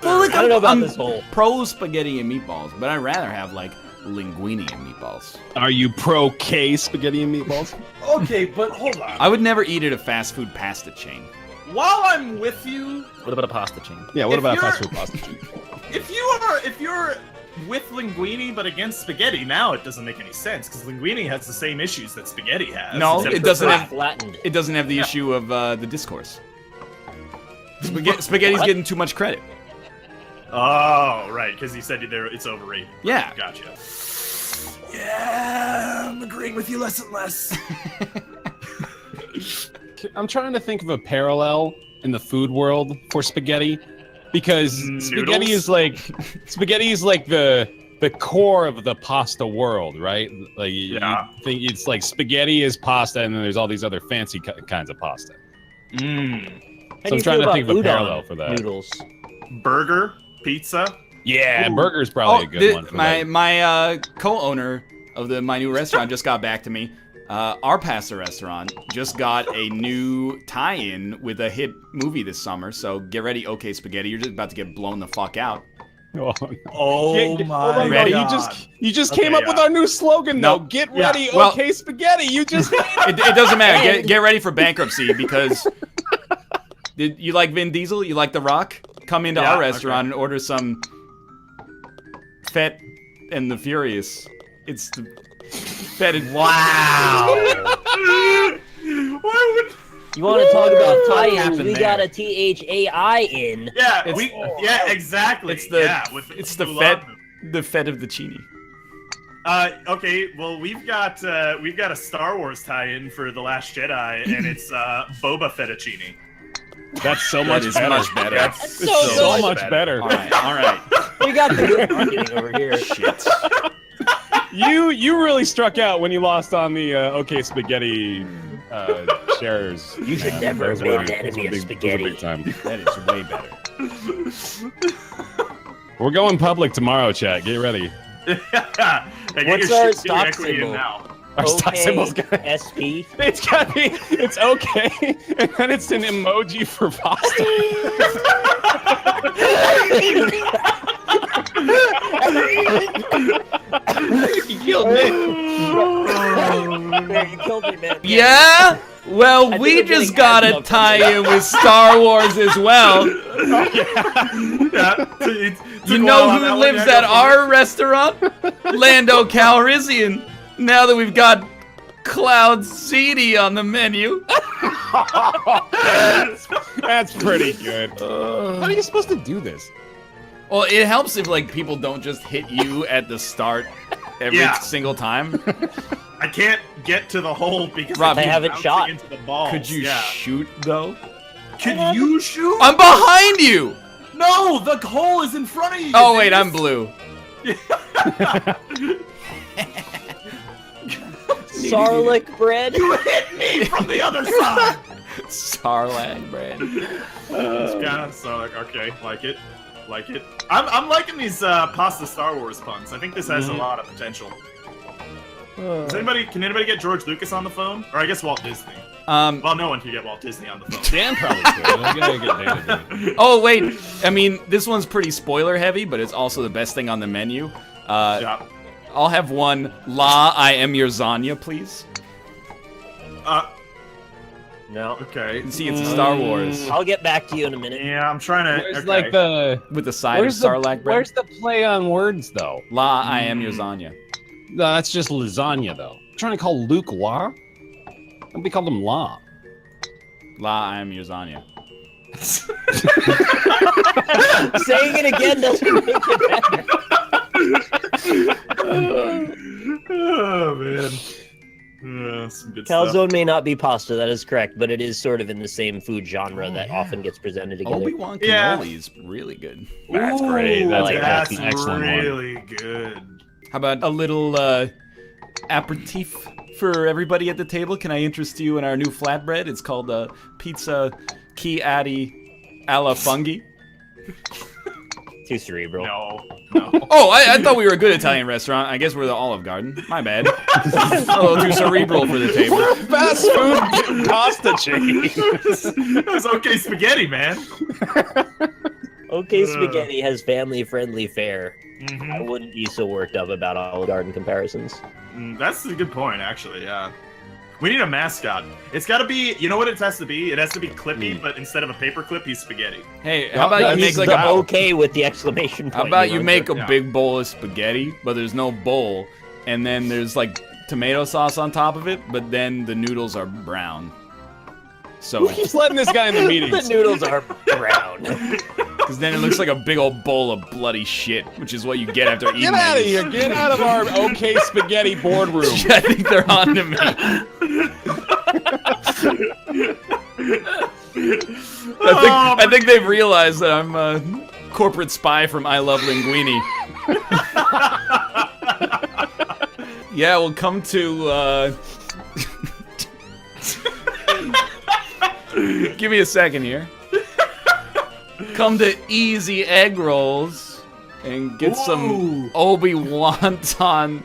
C: Well, like,
D: I don't know about
C: I'm
D: this whole.
C: pro spaghetti and meatballs, but I'd rather have like linguine and meatballs.
G: Are you pro K spaghetti and meatballs?
J: Okay, but hold on.
C: I would never eat at a fast food pasta chain.
J: While I'm with you,
E: What about a pasta chain?
G: Yeah, what
J: If
G: about
J: you're-
G: fast food pasta?
J: if you're with linguine but against spaghetti, now it doesn't make any sense because linguine has the same issues that spaghetti has.
C: No,
J: except
C: it
J: for
C: doesn't
J: flat.
C: have-
D: Flattened.
C: It doesn't have the issue of the discourse. Spaghetti's getting too much credit.
J: Oh, right, because you said it's overrated.
C: Yeah.
J: Gotcha. Yeah, I'm agreeing with you less and less.
G: I'm trying to think of a parallel in the food world for spaghetti, because spaghetti is like the core of the pasta world, right? Like
J: Yeah.
G: you think it's like spaghetti is pasta, and then there's all these other fancy kinds of pasta.
D: How
G: So
D: do
G: I'm
D: you
G: trying
D: feel
G: to think of a
D: about udon
G: parallel for that.
D: Noodles.
J: Burger, pizza.
G: Yeah, burger's probably a good one for
C: my
G: that.
C: my co-owner of my new restaurant just got back to me. Our pasta restaurant just got a new tie-in with a hit movie this summer, so get ready, OK Spaghetti. You're just about to get blown the fuck out.
G: Oh,
J: Oh
G: Hold
J: my
G: on,
C: Ready?
G: no,
J: god!
G: you just
J: Okay,
G: came up with
J: yeah.
G: our new slogan,
C: No.
G: though. Get
J: Yeah.
G: ready,
C: Well-
G: okay, spaghetti. You just
C: It doesn't matter. Get ready for bankruptcy because did you like Vin Diesel? You like The Rock? Come into
J: Yeah,
C: our restaurant and order some Fett and the Furious. It's the Fett and
J: Why would?
D: You want to talk about tie-ins?
A: happened
D: We
A: there?
D: got a THAI in.
J: Yeah,
C: It's-
J: yeah, exactly.
C: It's the
J: yeah, with
C: it's the
J: Mulan
C: Fett
J: movie.
C: the Fett of the Chini.
J: Okay, well we've got a Star Wars tie-in for The Last Jedi, and it's Boba Fettuccine.
G: That's so
C: That
G: much
C: is
G: better.
C: much better.
D: That's so
G: so
D: good.
G: much better.
C: All right.
D: We got the good marketing over here.
C: Shit.
G: You really struck out when you lost on the OK Spaghetti shares.
D: You should never
G: Those
D: be
G: were-
D: an
G: those
D: enemy
G: were
D: of
G: big-
D: spaghetti.
G: those were big time.
C: That is way better.
G: We're going public tomorrow, chat. Get ready.
J: Hey, get
D: What's
J: your
D: our
J: shit- get your
D: stock
J: equity in
D: symbol?
J: now.
G: Our stock symbol's got
D: SP.
G: it's got to be it's okay, and then it's an emoji for pasta.
A: You killed me.
D: You killed me, man.
C: Yeah? Well,
D: I
C: we
D: think I'm
C: just
D: getting
C: got
D: ads
C: a
D: up from
C: tie-in with Star Wars as well.
J: Yeah,
C: You know who lives at our restaurant? Lando Calrissian. Now that we've got Cloud CD on the menu.
G: That's pretty good. How are you supposed to do this?
C: Well, it helps if like people don't just hit you at the start every
J: Yeah.
C: single time.
J: I can't get to the hole because
C: Rob,
J: I
D: they
J: keep
D: haven't
J: bouncing
D: shot.
J: into the balls.
C: Could you
J: Yeah.
C: shoot though?
J: Could you shoot?
C: I'm behind you.
J: No, the hole is in front of you.
C: Oh wait, I'm blue.
D: Sarlacc bread.
J: You hit me from the other side.
C: Sarlacc bread.
J: Yeah, so okay, like it. I'm liking these pasta Star Wars puns. I think this has a lot of potential. Can anybody get George Lucas on the phone? Or I guess Walt Disney. Well, no one can get Walt Disney on the phone.
G: Dan probably could. I gotta get Dan to do it.
C: Oh wait, I mean this one's pretty spoiler heavy, but it's also the best thing on the menu.
J: Yeah.
C: I'll have one. La, I am your Zanya, please.
D: No.
J: Okay.
C: See, it's Star Wars
D: I'll get back to you in a minute.
J: Yeah, I'm trying to.
G: Where's
J: okay.
G: like the
C: with the side of Sarlacc bread.
G: where's the play on words though?
C: La, I am your Zanya.
G: No, that's just lasagna though. I'm trying to call Luke La. Don't be called him La.
C: La, I am your Zanya.
D: Saying it again doesn't make it better.
J: Oh man. Some good
D: Calzone
J: stuff.
D: may not be pasta, that is correct, but it is sort of in the same food genre that often gets presented together.
C: Obi-Wan
J: Yeah.
C: cannoli is really good.
G: That's great. That's,
D: like
G: that's
J: That's
G: an excellent one.
J: really good.
C: How about a little aperitif for everybody at the table? Can I interest you in our new flatbread? It's called Pizza Key Addy alla Fungi.
D: Too cerebral.
J: No.
C: Oh, I thought we were a good Italian restaurant. I guess we're the Olive Garden. My bad. A little too cerebral for the table.
G: Fast food pasta chain.
J: That's okay spaghetti, man.
D: Okay, spaghetti has family-friendly fare.
J: Mhm.
D: I wouldn't be so worked up about Olive Garden comparisons.
J: That's a good point, actually. Yeah. We need a mascot. It's got to be. You know what it has to be? It has to be Clippy, but instead of a paper clip, he's spaghetti.
C: Hey, how about you make
D: He's
C: like
D: the
C: a
D: okay with the exclamation point.
C: How about you
D: know?
C: make a
J: Yeah.
C: big bowl of spaghetti, but there's no bowl, and then there's like tomato sauce on top of it, but then the noodles are brown. So,
G: Just letting this guy in the
D: The
G: meetings.
D: noodles are brown.
C: because then it looks like a big old bowl of bloody shit, which is what you get after eating.
G: Get out of
C: these.
G: here! Get out of our okay spaghetti boardroom.
C: I think they're on to me. I think they've realized that I'm a corporate spy from I Love Linguini. Yeah, we'll come to. Give me a second here. Come to Easy Egg Rolls and get some Obi-Wan-ton.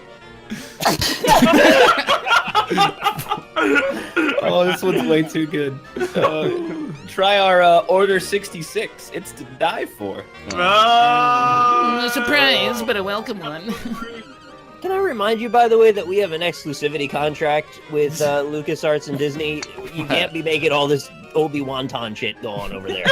E: Oh, this one's way too good. Try our Order 66. It's to die for.
J: Oh!
C: surprise, but a welcome one.
D: Can I remind you, by the way, that we have an exclusivity contract with LucasArts and Disney? You can't be making all this Obi-Wan-ton shit go on over there.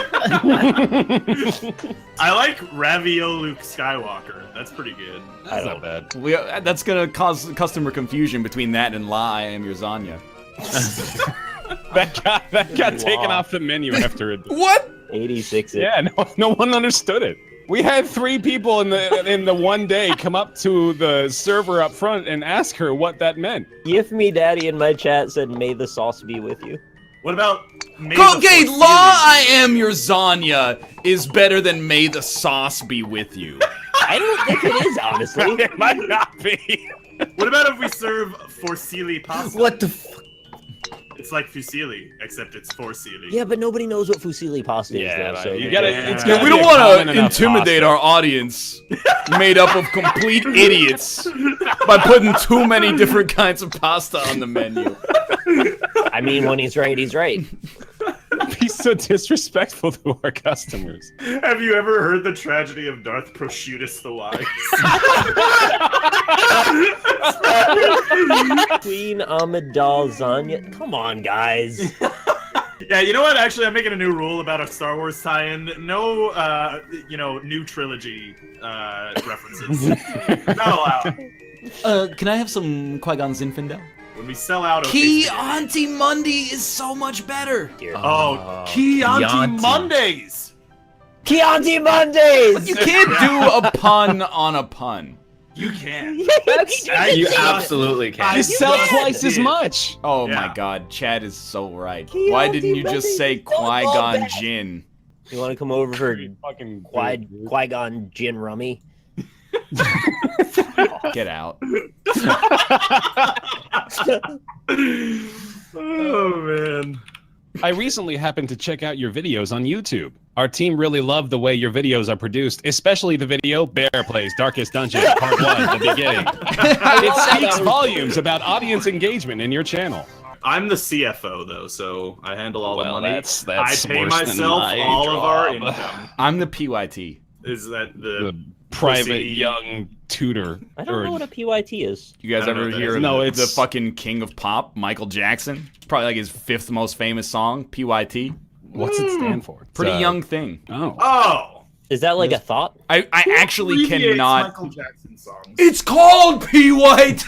J: I like Ravio Luke Skywalker. That's pretty good.
G: That's not bad.
C: That's gonna cause customer confusion between that and La, I am your Zanya.
G: That got taken off the menu after it.
C: What?
D: 86.
G: Yeah, no one understood it. We had 3 people in the one day come up to the server up front and ask her what that meant.
D: Give me daddy in my chat said, may the sauce be with you.
J: What about?
C: Okay, La, I am your Zanya is better than May the sauce be with you.
D: I don't think it is, honestly.
G: It might not be.
J: What about if we serve fusilli pasta?
E: What the fuck?
J: It's like fusilli, except it's fusilli.
D: Yeah, but nobody knows what fusilli pasta is, though. So
G: you gotta. It's
J: Yeah,
G: gotta
C: We
G: be
C: don't
G: a
C: want
G: common
C: to
G: enough
C: intimidate
G: pasta.
C: our audience made up of complete idiots by putting too many different kinds of pasta on the menu.
D: I mean, when he's right, he's right.
G: Be so disrespectful to our customers.
J: Have you ever heard the tragedy of Darth Prosciuttus the Wise?
D: Queen Amidala Zanya. Come on, guys.
J: Yeah, you know what? Actually, I'm making a new rule about a Star Wars tie-in. No, new trilogy references. Not allowed.
C: Can I have some Qui-Gon Zinfandel?
J: When we sell out of
C: Chianti Monday is so much better.
J: Oh, Chianti
E: Chianti.
J: Mondays!
D: Chianti Mondays!
C: You can't do a pun on a pun.
J: You can.
E: You absolutely can.
G: You sell twice as much.
C: Oh
J: Yeah.
C: my god, Chad is so right.
D: Chianti
C: Why didn't you just
D: Monday.
C: say Qui-Gon Jinn?
D: You want to come over for
G: Fucking
D: Qui-Gon Jinn Rummy?
C: Get out.
J: Oh, man.
G: I recently happened to check out your videos on YouTube. Our team really loved the way your videos are produced, especially the video Bear Plays Darkest Dungeon, Part 1, the beginning. It speaks volumes about audience engagement in your channel.
J: I'm the CFO, though, so I handle all the
G: Well,
J: money.
G: that's
J: I pay
G: worse than
J: myself
G: my
J: all of our
G: job.
J: income.
C: I'm the PYT.
J: Is that the
G: private
J: Pussy.
G: young tutor.
D: I don't know what a PYT is.
C: You guys
J: I don't know
C: ever
J: what that
C: hear
J: is.
G: No,
C: the
G: it's-
C: fucking king of pop, Michael Jackson? Probably like his 5th most famous song, PYT.
G: What's it stand for? It's,
C: Pretty young thing.
G: Oh.
J: Oh.
D: Is that like a thought?
C: I actually
J: Abbreviates
C: cannot.
J: Michael Jackson songs.
C: It's called PYT.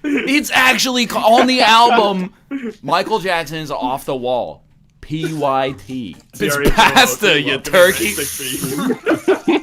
C: It's actually on the album. Michael Jackson is Off the Wall. PYT. It's
J: Jerry,
C: pasta,
J: welcome
C: you
J: to
C: turkey.
J: 6 for you.